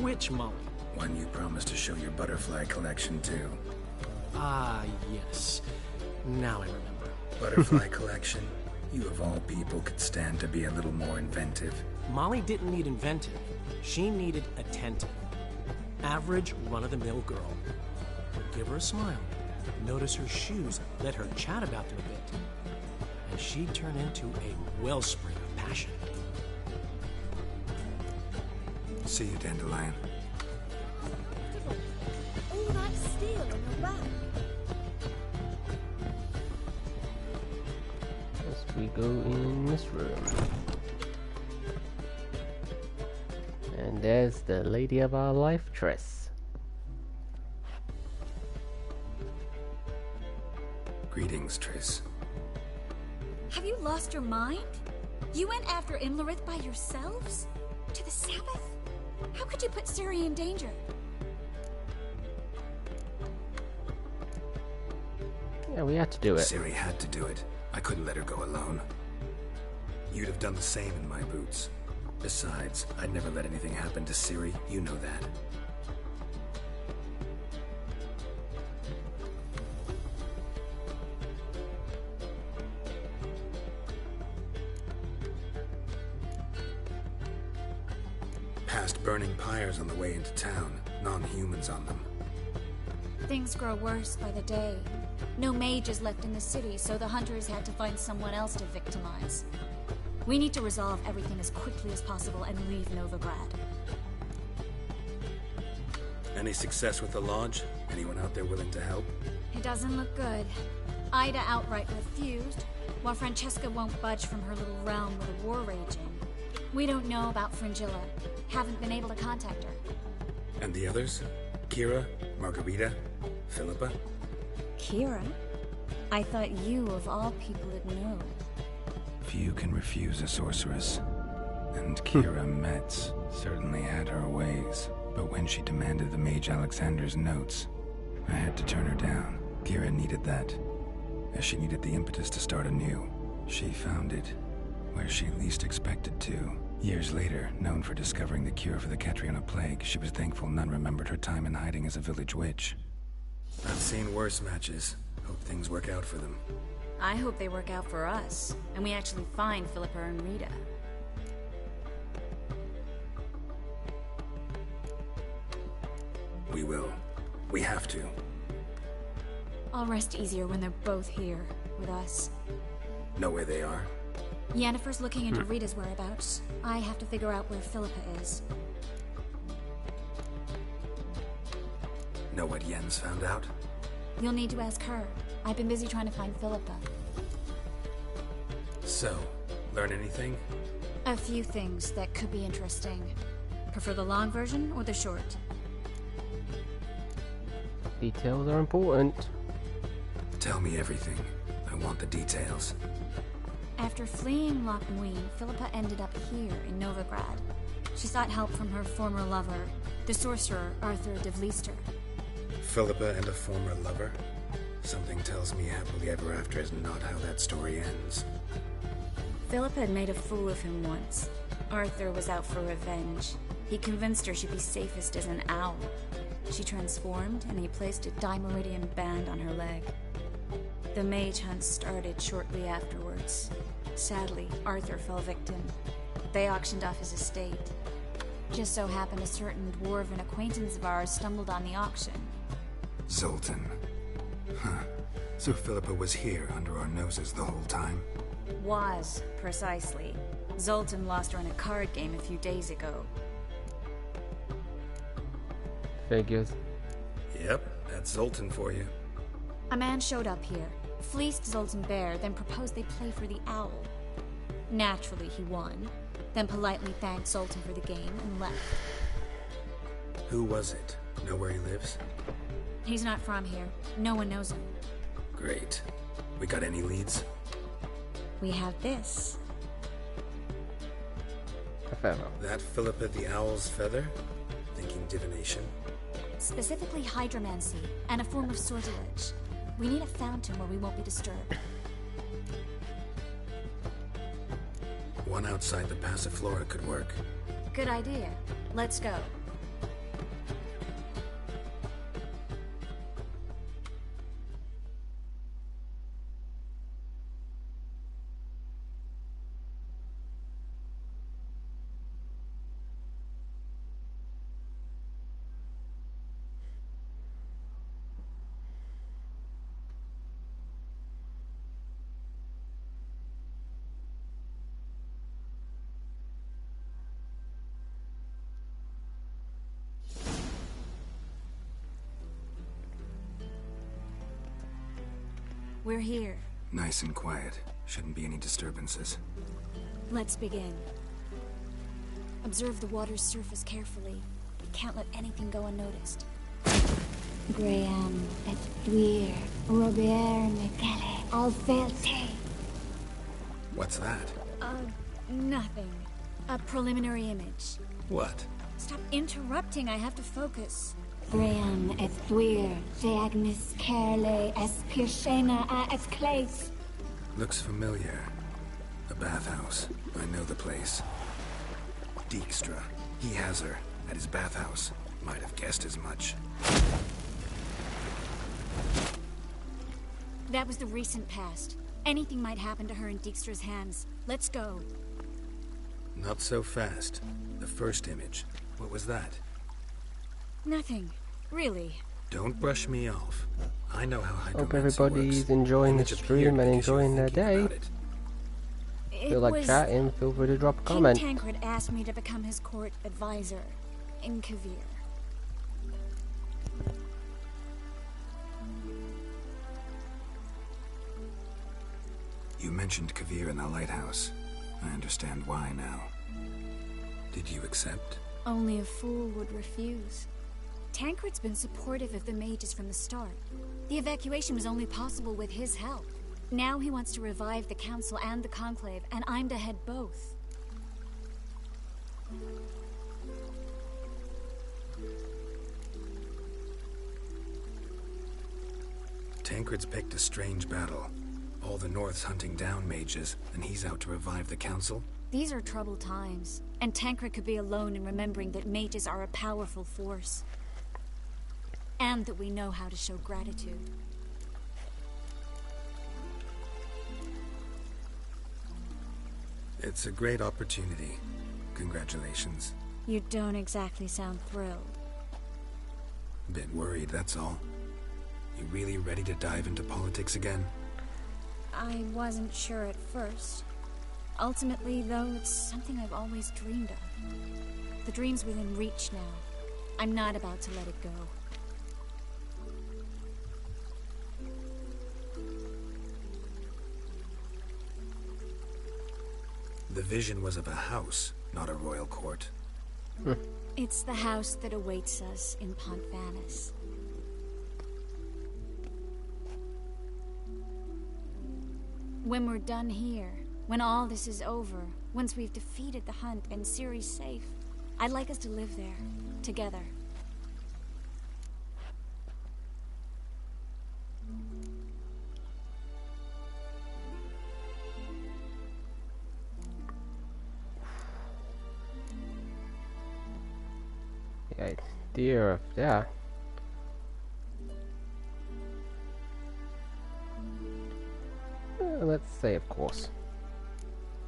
Which Molly? One you promised to show your butterfly collection to. Ah, yes. Now I remember. Butterfly collection? You of all people could stand to be a little more inventive. Molly didn't need inventive. She needed attentive. Average, run-of-the-mill girl. Give her a smile. Notice her shoes. Let her chat about them a bit. And she'd turn into a wellspring of passion. See you, Dandelion. All that steel in your back. As we go in this room. And there's the lady of our life, Triss. Greetings, Triss. Have you lost your mind? You went after Imlerith by yourselves? To the Sabbath? How could you put Ciri in danger? Yeah, we had to do it. Ciri had to do it. I couldn't let her go alone. You'd have done the same in my boots. Besides, I'd never let anything happen to Ciri. You know that. Past burning pyres on the way into town. Non-humans on them. Things grow worse by the day. No mages left in the city, so the hunters had to find someone else to victimize. We need to resolve everything as quickly as possible and leave Novigrad. Any success with the lodge? Anyone out there willing to help? It doesn't look good. Ida outright refused, while Francesca won't budge from her little realm with a war raging. We don't know about Fringilla. Haven't been able to contact her. And the others? Kira? Margarita? Philippa? Kira? I thought you, of all people, would know. Few can refuse a sorceress. And Kira Metz certainly had her ways. But when she demanded the Mage Alexander's notes, I had to turn her down. Kira needed that, as she needed the impetus to start anew. She found it where she least expected to. Years later, known for discovering the cure for the Catriona plague, she was thankful none remembered her time in hiding as a village witch. I've seen worse matches. Hope things work out for them. I hope they work out for us, and we actually find Philippa and Rita. we will. We have to. I'll rest easier when they're both here with us. Know where they are? Yennefer's looking into Rita's whereabouts. I have to figure out where Philippa is. Know what Yen's found out? You'll need to ask her. I've been busy trying to find Philippa. So, learn anything? A few things that could be interesting. Prefer the long version or the short? Details are important. Tell me everything. I want the details. After fleeing Loch Muin, Philippa ended up here in Novigrad. She sought help from her former lover, the sorcerer Arthur de Vlister. Philippa and a former lover? Something tells me happily ever after is not how that story ends. Philippa had made a fool of him once. Arthur was out for revenge. He convinced her she'd be safest as an owl. She transformed, and he placed a Dimeridian band on her leg. The mage hunt started shortly afterwards. Sadly, Arthur fell victim. They auctioned off his estate. Just so happened a certain dwarven acquaintance of ours stumbled on the auction. Zoltan. Huh. So Philippa was here under our noses the whole time? Was, precisely. Zoltan lost her in a card game a few days ago. Figures. Yep, that's Zoltan for you. A man showed up here, fleeced Zoltan bare, then proposed they play for the owl. Naturally, he won, then politely thanked Zoltan for the game and left. Who was it? Know where he lives? He's not from here. No one knows him. Great. We got any leads? We have this. A feather. That Philippa the Owl's feather? Thinking divination? Specifically hydromancy, and a form of sortilege. We need a fountain where we won't be disturbed. One outside the Passiflora could work. Good idea. Let's go. We're here. Nice and quiet. Shouldn't be any disturbances. Let's begin. Observe the water's surface carefully. We can't let anything go unnoticed. Graham, et Thuir, Robert Mekele, Alfelte. What's that? Nothing. A preliminary image. What? Stop interrupting, I have to focus. Graham, et Thuir, Deagnis Kerle, es Pirshena a es Clace. Looks familiar. A bathhouse. I know the place. Dijkstra. He has her. At his bathhouse. Might have guessed as much. That was the recent past. Anything might happen to her in Dijkstra's hands. Let's go. Not so fast. The first image. What was that? Nothing. Really. Don't brush me off. I know how hydromancy Hope everybody's works. enjoying the Image stream appeared and because you were enjoying their thinking day. about it. Feel like chatting, feel free to drop a comment. King Tancred asked me to become his court advisor in Kavir. You mentioned Kavir in the lighthouse. I understand why now. Did you accept? Only a fool would refuse. Tancred's been supportive of the mages from the start. The evacuation was only possible with his help. Now he wants to revive the Council and the Conclave, and I'm to head both. Tancred's picked a strange battle. All the North's hunting down mages, and he's out to revive the Council? These are troubled times, and Tancred could be alone in remembering that mages are a powerful force. And that we know how to show gratitude. It's a great opportunity. Congratulations. You don't exactly sound thrilled. Bit worried, that's all. You really ready to dive into politics again? I wasn't sure at first. Ultimately, though, it's something I've always dreamed of. The dream's within reach now. I'm not about to let it go. The vision was of a house, not a royal court. It's the house that awaits us in Pont Vanis. When we're done here, when all this is over, once we've defeated the hunt and Ciri's safe, I'd like us to live there, together. The idea of that. Let's say, of course.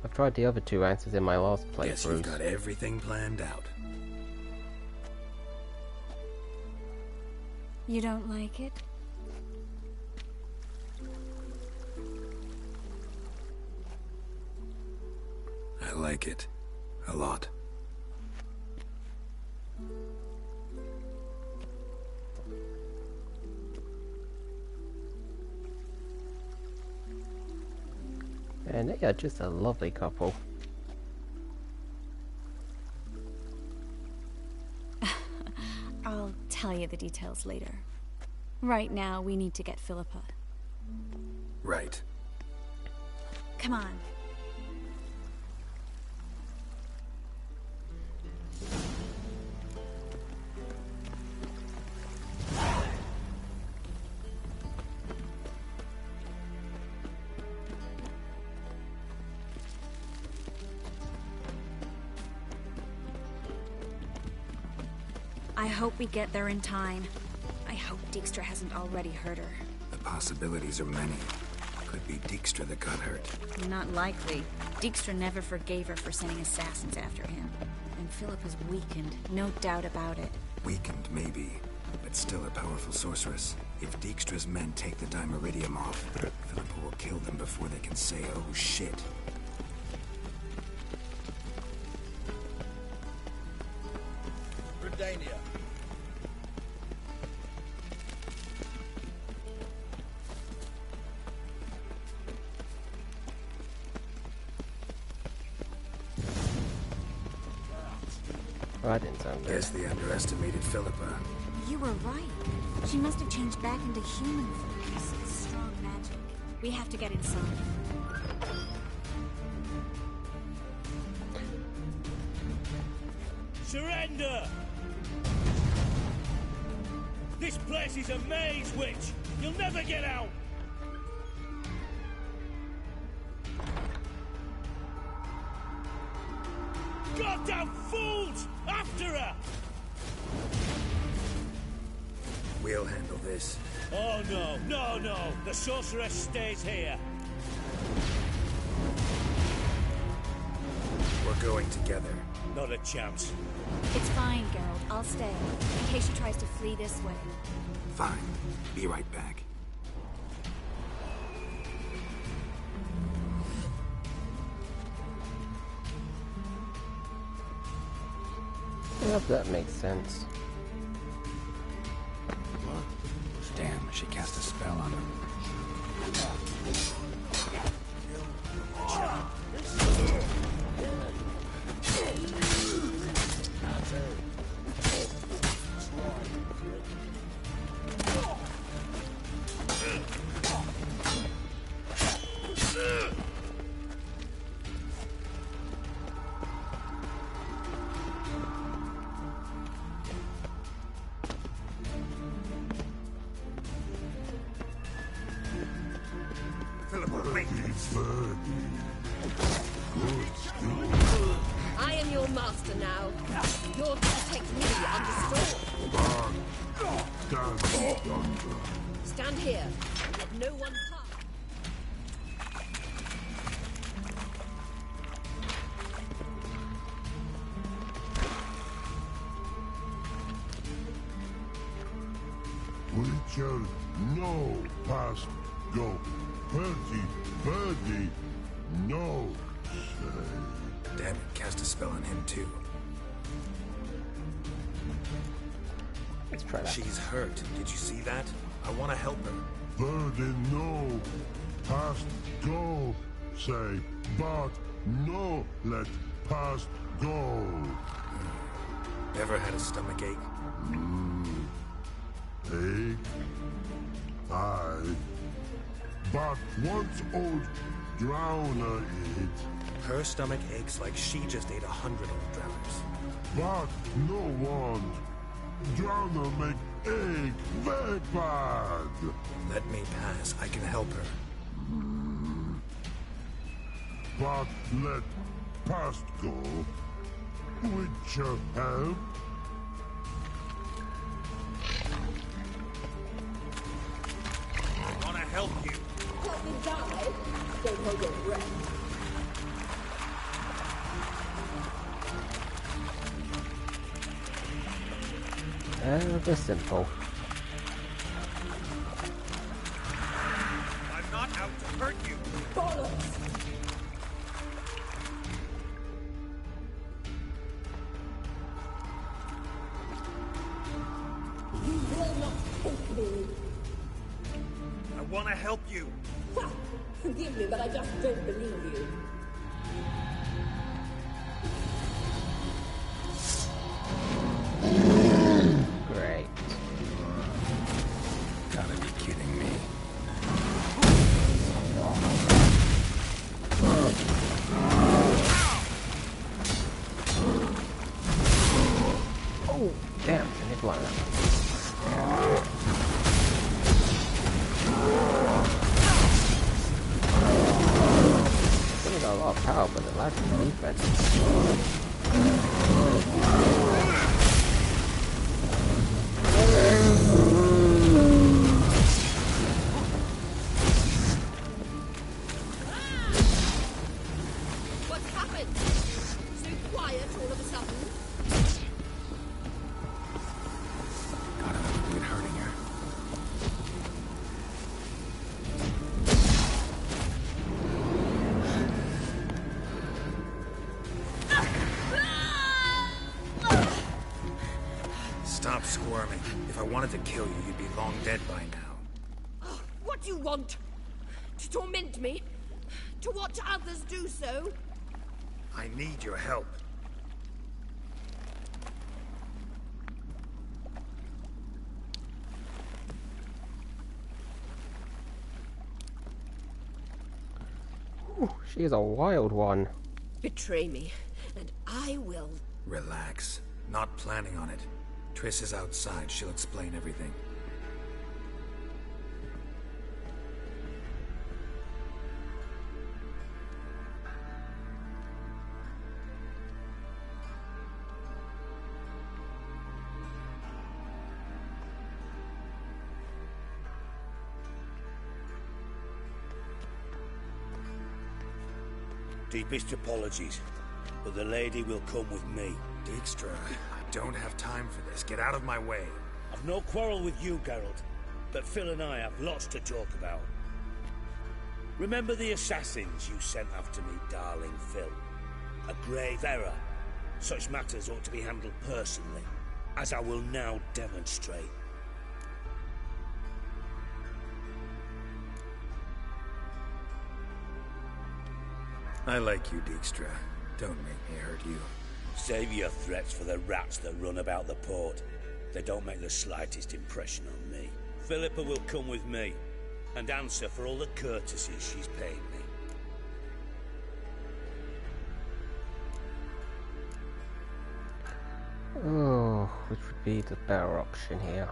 I've tried the other two answers in my last playthrough. Guess you've got everything planned out. You don't like it? I like it. A lot. And they are just a lovely couple. I'll tell you the details later. Right now, we need to get Philippa. Right. Come on. I hope we get there in time. I hope Dijkstra hasn't already hurt her. The possibilities are many. Could be Dijkstra that got hurt. Not likely. Dijkstra never forgave her for sending assassins after him. And Philippa's weakened, no doubt about it. Weakened, maybe, but still a powerful sorceress. If Dijkstra's men take the Dimeridium off, Philippa will kill them before they can say, oh shit. Redania. Oh, that didn't sound good. Guess they underestimated Philippa. You were right. She must have changed back into human form. Strong magic. We have to get inside. Surrender! This place is a maze, witch! You'll never get out! Goddamn fools! After her! We'll handle this. Oh no, no, no! The sorceress stays here! We're going together. Not a chance. It's fine, Geralt. I'll stay, in case she tries to flee this way. Fine. Be right back. Yep, that makes sense. What? Damn, she cast a spell on him. I am your master now. You're to protect me undisturbed. Stand here and let no one pass. shall no past go. Birdie, no say. Damn it, cast a spell on him too. Let's try that. She's hurt. Did you see that? I want to help her. Birdie, no past go say, but no let past go. Ever had a stomach ache? Ache? Aye. But once old drowner it. Her stomach aches like she just ate 100 old drowners. But no one. Drowner make ache very bad. Let me pass. I can help her. But let past go. With your help. I want to help you. Help me die. Don't hold your breath. They're simple. I'm not out to hurt you. Bollocks! You will not take me. I want to help you. Ha! Forgive me, but I just don't believe you. Great. Gotta be kidding me. Oh, damn, I hit one of them. Still got a lot of power, but the lack of defense. What's happened? So quiet all of a sudden. Gotta avoid hurting her. Stop squirming. If I wanted to kill you, you'd be long dead by now. What do you want? To torment me? To watch others do so? I need your help. Ooh, she's a wild one. Betray me, and I will. Relax. Not planning on it. Triss is outside. She'll explain everything. Deepest apologies, but the lady will come with me. Dijkstra, I don't have time for this. Get out of my way. I've no quarrel with you, Geralt, but Phil and I have lots to talk about. Remember the assassins you sent after me, darling Phil? A grave error. Such matters ought to be handled personally, as I will now demonstrate. I like you, Dijkstra. Don't make me hurt you. Save your threats for the rats that run about the port. They don't make the slightest impression on me. Philippa will come with me, and answer for all the courtesies she's paid me. Oh, which would be the better option here?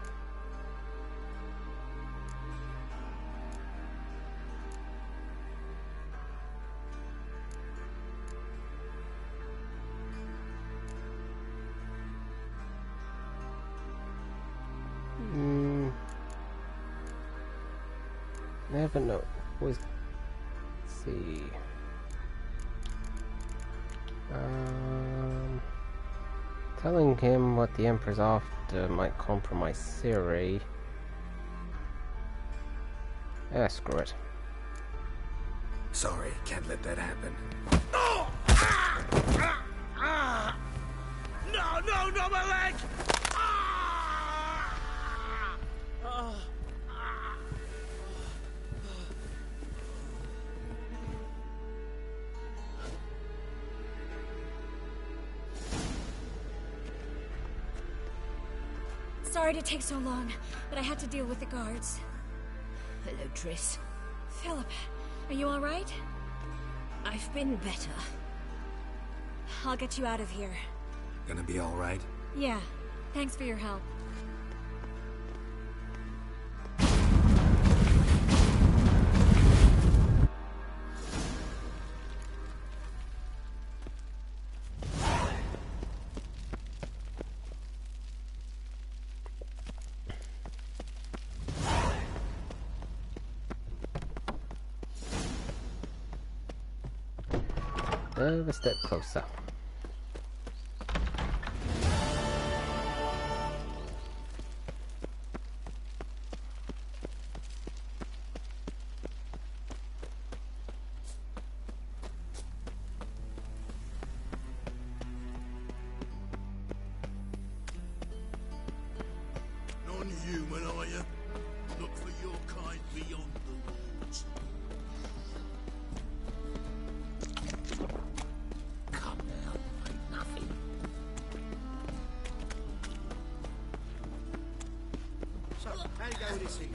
Never know. Let's see. Telling him what the Emperor's after might compromise Ciri. Screw it. Sorry, can't let that happen. Oh! No, no, not my leg! Sorry to take so long, but I had to deal with the guards. Hello, Triss. Philip, are you all right? I've been better. I'll get you out of here. Gonna be all right? Yeah. Thanks for your help. A step closer. Non-human, are you? Look for your kind beyond the walls. Come now, ain't nothing. So, how you go with this thing?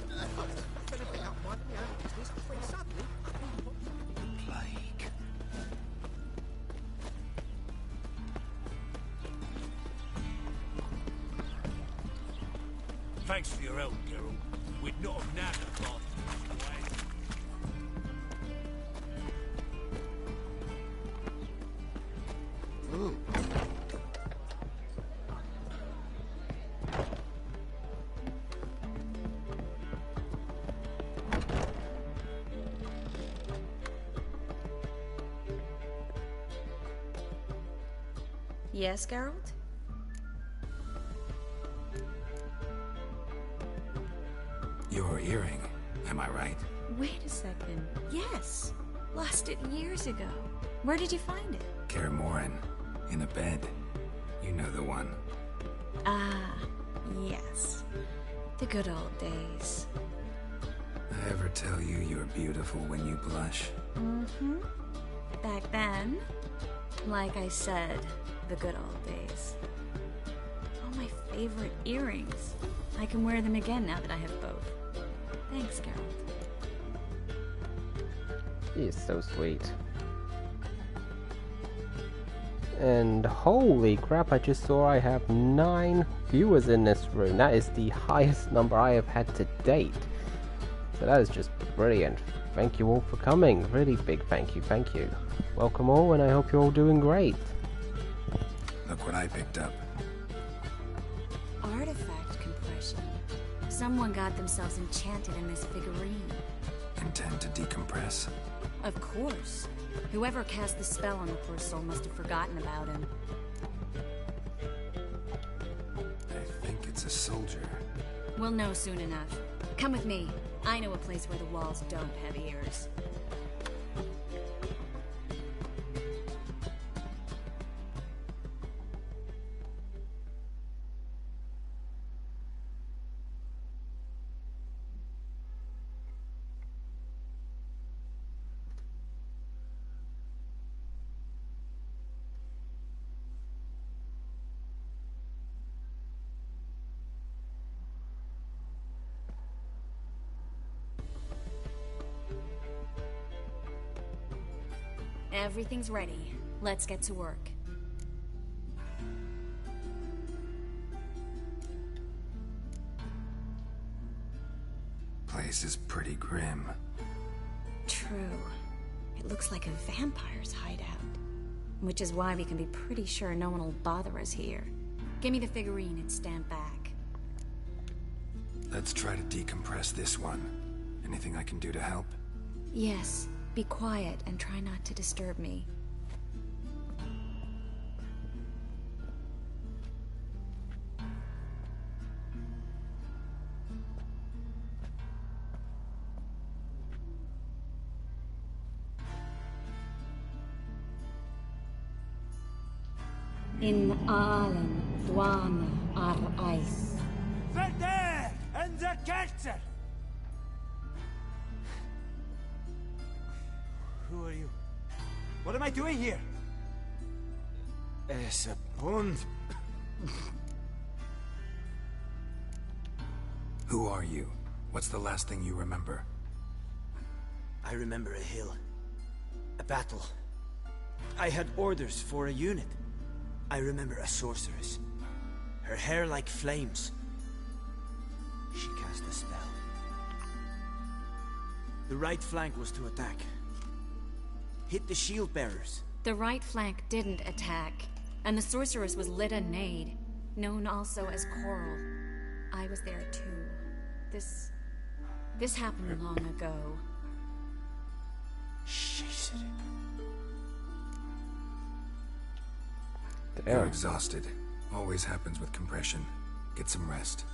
Better pick up my own business when suddenly... Plague. Thanks for your help, Geralt. We'd not have nabbed the bastard away. Yes, Geralt? Your earring, am I right? Wait a second. Yes. Lost it years ago. Where did you find it? Kaer Morhen, in a bed. You know the one. Ah, yes. The good old days. I ever tell you you're beautiful when you blush? Mm-hmm. Back then, like I said, the good old days. Oh, my favorite earrings. I can wear them again now that I have both. Thanks, Geralt. He is so sweet. And holy crap, I just saw I have 9 viewers in this room. That is the highest number I have had to date. So that is just brilliant. Thank you all for coming. Really big thank you, thank you. Welcome all, and I hope you're all doing great. Look what I picked up. Artifact compression. Someone got themselves enchanted in this figurine. Intend to decompress? Of course. Whoever cast the spell on the poor soul must have forgotten about him. I think it's a soldier. We'll know soon enough. Come with me. I know a place where the walls don't have ears. Everything's ready. Let's get to work. Place is pretty grim. True. It looks like a vampire's hideout. Which is why we can be pretty sure no one will bother us here. Give me the figurine and stand back. Let's try to decompress this one. Anything I can do to help? Yes. Be quiet and try not to disturb me. In Aalen, Dwana, Ar Ice. Verder and the Ketzer! Who are you? What am I doing here? Es a pond. Who are you? What's the last thing you remember? I remember a hill. A battle. I had orders for a unit. I remember a sorceress. Her hair like flames. She cast a spell. The right flank was to attack. Hit the shield bearers. The right flank didn't attack, and the sorceress was Lida Nade, known also as Coral. I was there too. This happened long ago. You're exhausted. Always happens with compression. Get some rest.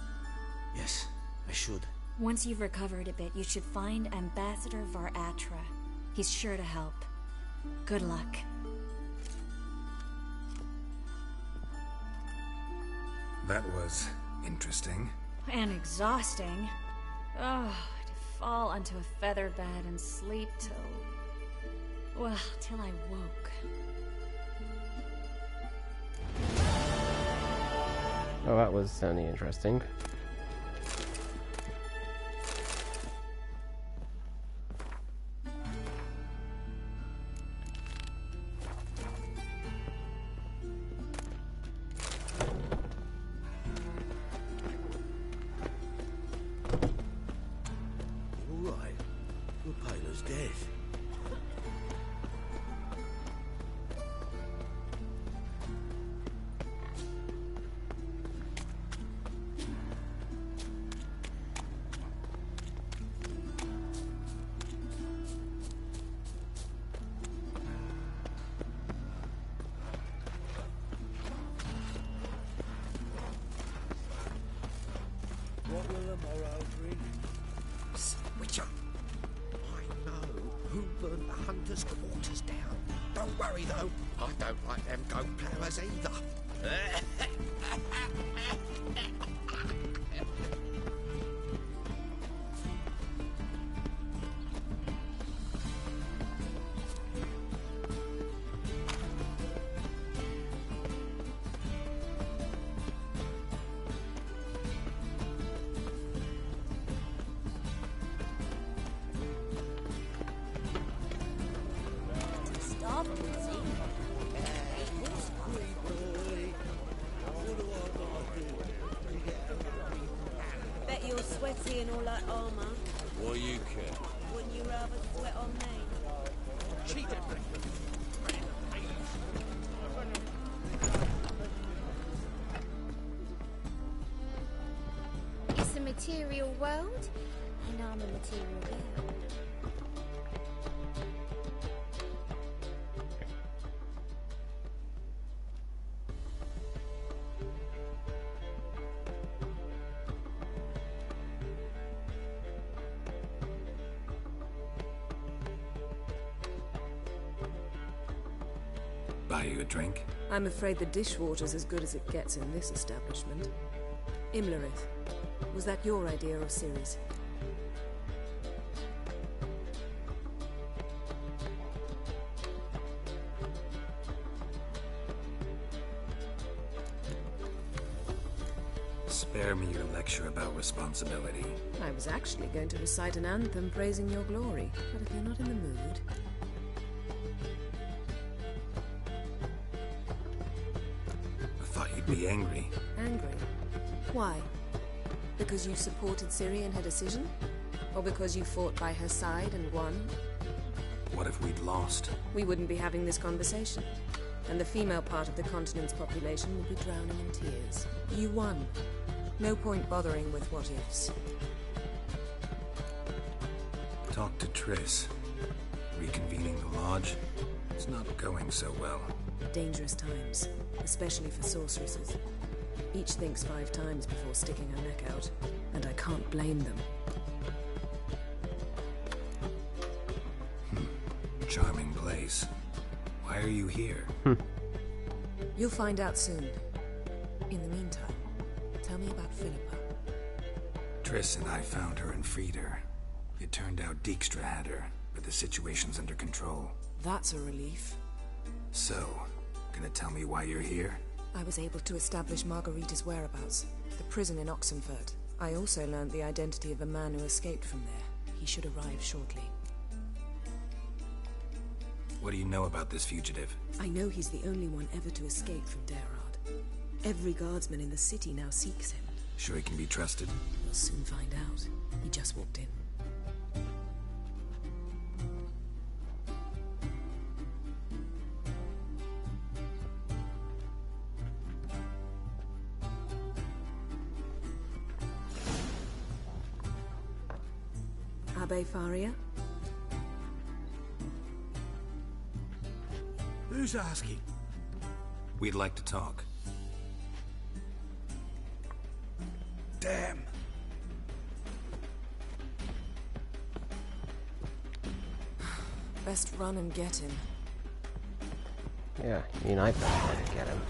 Yes, I should. Once you've recovered a bit, you should find Ambassador Varatra. He's sure to help. Good luck. That was interesting. And exhausting. Oh, to fall onto a feather bed and sleep till I woke. Oh, that was certainly interesting. Alright. The Piler's dead. What will the morrow bring? Witcher, I know who burned the hunters' quarters down. Don't worry though, I don't like them goat ploughers either. Bet you're sweaty in all that armor. What do you care? Wouldn't you rather sweat on me? Cheated me. It's a material world, and I'm a material girl. Buy you a drink? I'm afraid the dishwater's as good as it gets in this establishment. Imlerith, was that your idea or Ciri's? Spare me your lecture about responsibility. I was actually going to recite an anthem praising your glory, but if you're not in the mood... I thought you'd be angry. Angry? Why? Because you supported Ciri in her decision? Or because you fought by her side and won? What if we'd lost? We wouldn't be having this conversation. And the female part of the continent's population would be drowning in tears. You won. No point bothering with what-ifs. Talk to Triss. Reconvening the lodge? It's not going so well. Dangerous times, especially for sorceresses. Each thinks 5 times before sticking her neck out, and I can't blame them. Charming place. Why are you here? You'll find out soon. In the meantime, tell me about Philippa. Triss and I found her and freed her. It turned out Dijkstra had her, but the situation's under control. That's a relief. So, gonna tell me why you're here? I was able to establish Margarita's whereabouts. The prison in Oxenfurt. I also learned the identity of a man who escaped from there. He should arrive shortly. What do you know about this fugitive? I know he's the only one ever to escape from Derard. Every guardsman in the city now seeks him. Sure he can be trusted? We'll soon find out. He just walked in. Abbe Faria? Who's asking? We'd like to talk. Damn. Best run and get him. Yeah, you and I better get him.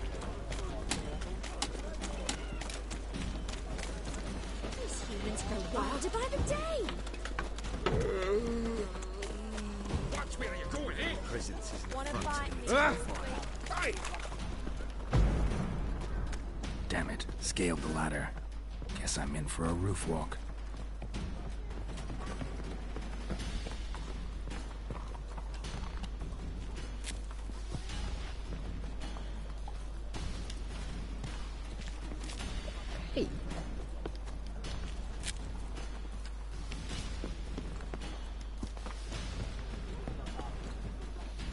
These humans grow wilder by the day. Watch where you're going, eh? Presence is Wanna bite me? Hey! Damn it, scaled the ladder. Guess I'm in for a roof walk. Hey.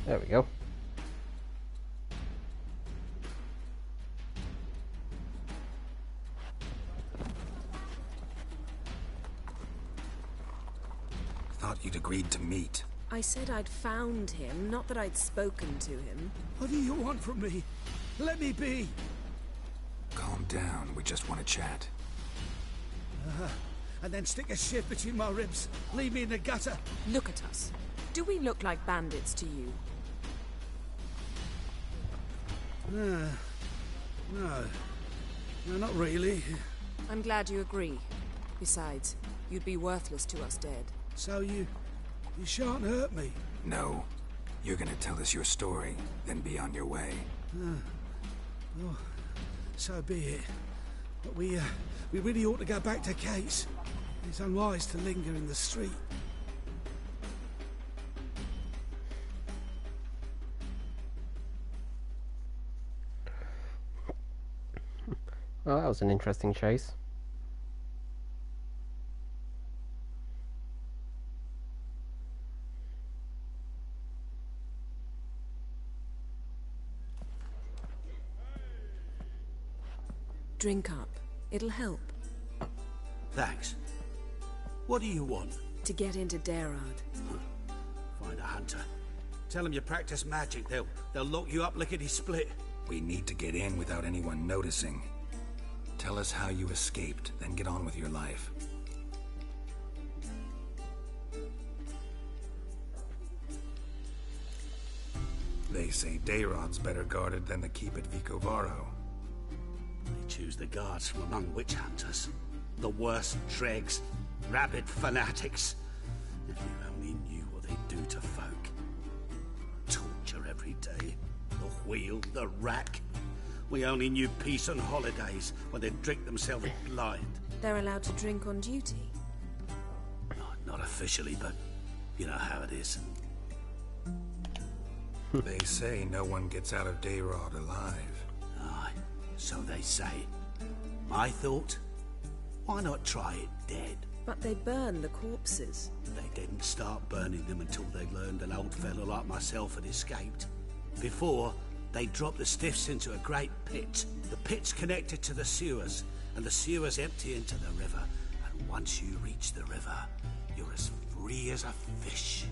There we go. Thought you'd agreed to meet. I said I'd found him, not that I'd spoken to him. What do you want from me? Let me be. Calm down, we just want to chat. And then stick a shiv between my ribs. Leave me in the gutter. Look at us. Do we look like bandits to you? No. No, not really. I'm glad you agree. Besides, you'd be worthless to us dead. So you shan't hurt me. No. You're gonna tell us your story, then be on your way. Oh, so be it. But we really ought to go back to Kate's. It's unwise to linger in the street. Well, that was an interesting chase. Drink up. It'll help. Thanks. What do you want? To get into Derard. Find a hunter. Tell them you practice magic. They'll lock you up lickety-split. We need to get in without anyone noticing. Tell us how you escaped, then get on with your life. They say Dayrod's better guarded than the keep at Vicovaro. They choose the guards from among witch hunters. The worst dregs, rabid fanatics. If you only knew what they do to folk. Torture every day. The wheel, the rack. We only knew peace and holidays when they'd drink themselves blind. They're allowed to drink on duty? Not officially, but you know how it is. They say no one gets out of Dayrod alive. Aye, so they say. My thought? Why not try it dead? But they burn the corpses. They didn't start burning them until they learned an old fellow like myself had escaped. Before, they dropped the stiffs into a great pit. The pit's connected to the sewers, and the sewers empty into the river. And once you reach the river, you're as free as a fish.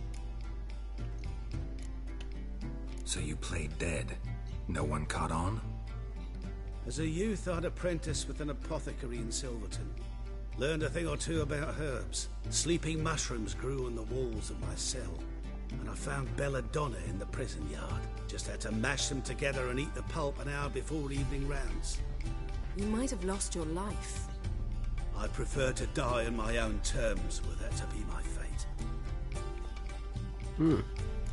So you played dead? No one caught on? As a youth, I'd apprenticed with an apothecary in Silverton. Learned a thing or two about herbs. Sleeping mushrooms grew on the walls of my cell. and I found belladonna in the prison yard. Just had to mash them together and eat the pulp an hour before evening rounds. You might have lost your life. I prefer to die on my own terms, were that to be my fate.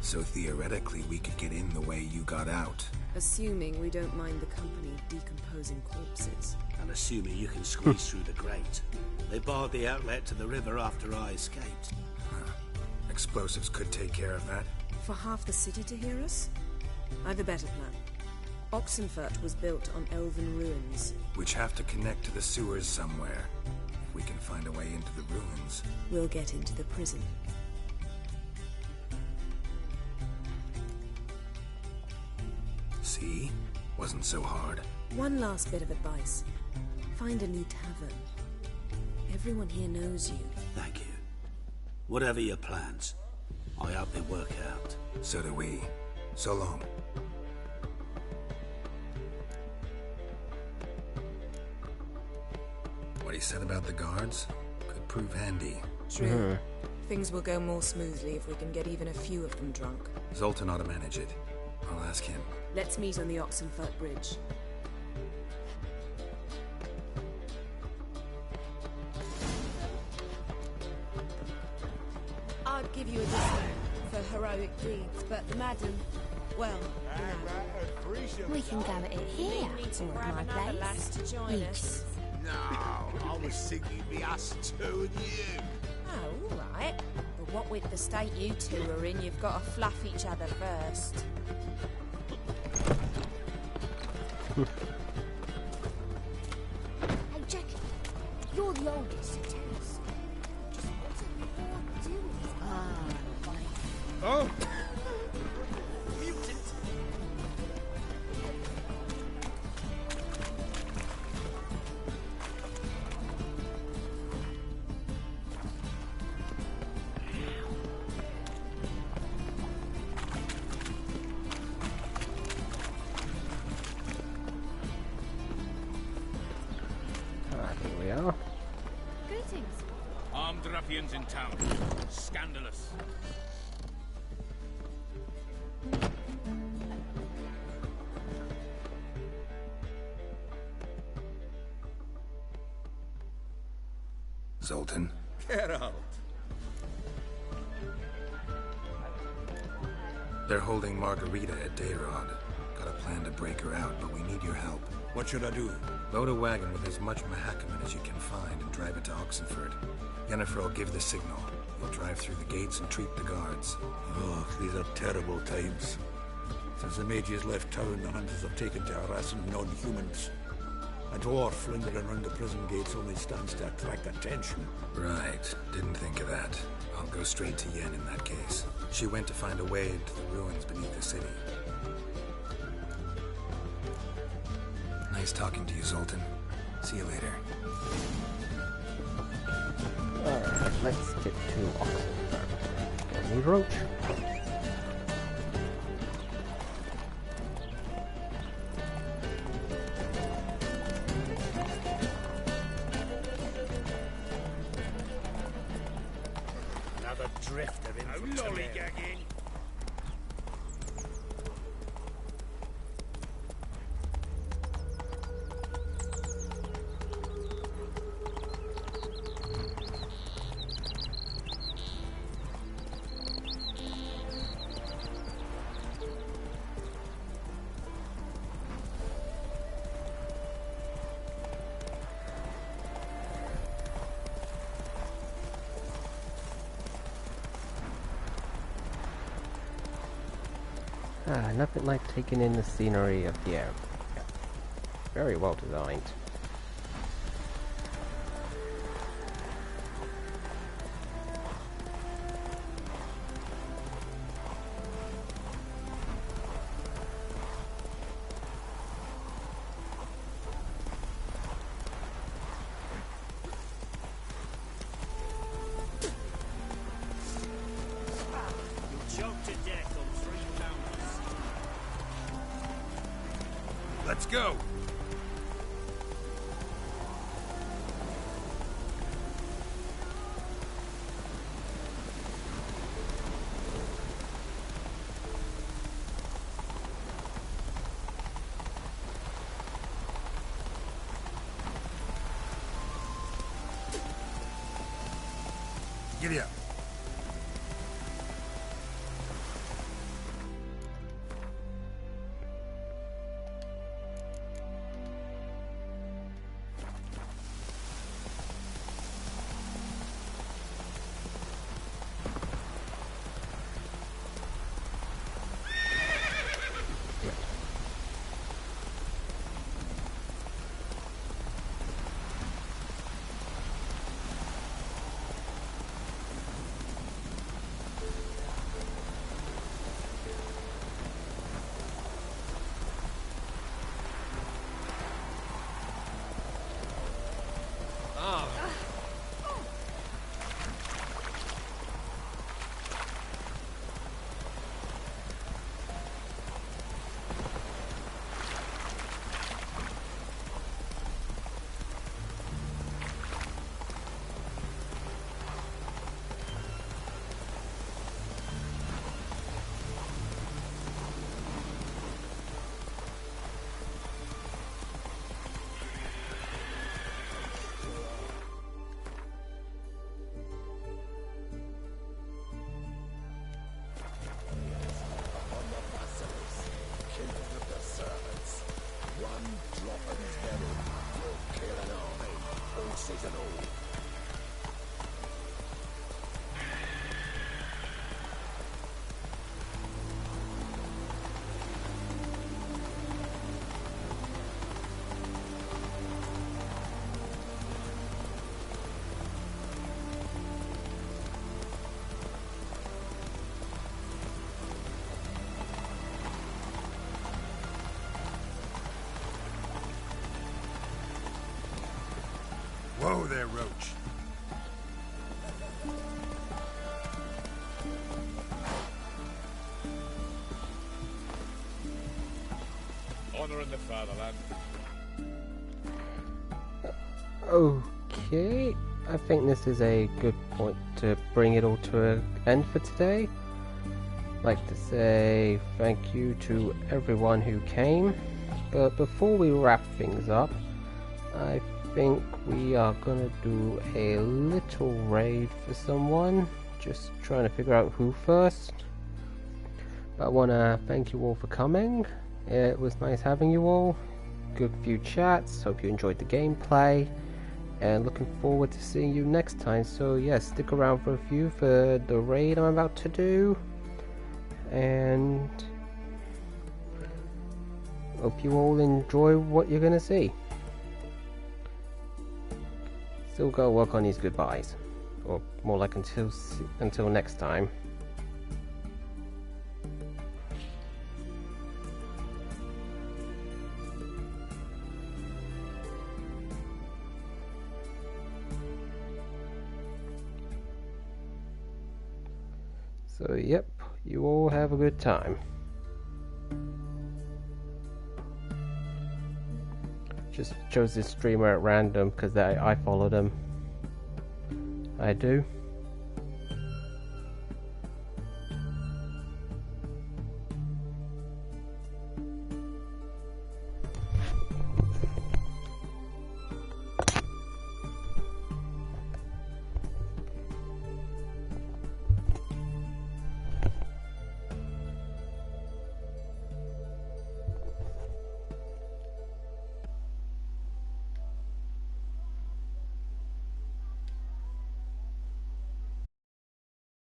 So theoretically, we could get in the way you got out. Assuming we don't mind the company of decomposing corpses. And assuming you can squeeze through the grate. They barred the outlet to the river after I escaped. Explosives could take care of that. For half the city to hear us? I've a better plan. Oxenfurt was built on elven ruins. Which have to connect to the sewers somewhere. If we can find a way into the ruins. We'll get into the prison. See? Wasn't so hard. One last bit of advice. Find a new tavern. Everyone here knows you. Thank you. Whatever your plans, I hope they work out. So do we. So long. What he said about the guards could prove handy. True. Things will go more smoothly if we can get even a few of them drunk. Zoltan ought to manage it. I'll ask him. Let's meet on the Oxenfurt Bridge. I'd give you a discount for heroic deeds, but madam, well, We can go at it here, or at my place. to join us. No, I was thinking it'd be us two and you. Oh, all right. But what with the state you two are in, you've got to fluff each other first. Hey, Jack, you're the oldest, so tell us. Just what's it all doing? Oh! Here we are. Greetings. Armed ruffians in town. Scandalous. Zoltan. Get out. They're holding Margarita at Dayrod. Got a plan to break her out, but we need your help. What should I do? Load a wagon with as much Mahakaman as you can find and drive it to Oxenfurt. Yennefer will give the signal. You'll drive through the gates and treat the guards. Oh, these are terrible times. Since the mages left town, the hunters have taken to harassing non-humans. A dwarf lingering around the prison gates only stands to attract attention. Right. Didn't think of that. I'll go straight to Yen in that case. She went to find a way into the ruins beneath the city. Nice talking to you, Zoltan. See you later. Alright, let's get to Oxenfurt. Don't need roach. Another drifter in for lollygagging. Nothing like taking in the scenery of the area. Very well designed. Choked to death on 3 pounders. Let's go! Giddy up. Whoa there, Roach. Honor in the fatherland. Okay, I think this is a good point to bring it all to an end for today. I'd like to say thank you to everyone who came, but before we wrap things up, I think we are gonna do a little raid for someone, just trying to figure out who first. But I want to thank you all for coming. It was nice having you all. Good few chats, hope you enjoyed the gameplay, and looking forward to seeing you next time. So yes, stick around for a few for the raid I'm about to do, and hope you all enjoy what you're gonna see. Still gotta work on these goodbyes, or more like until next time. So yep, you all have a good time. Just chose this streamer at random because I followed him. I do.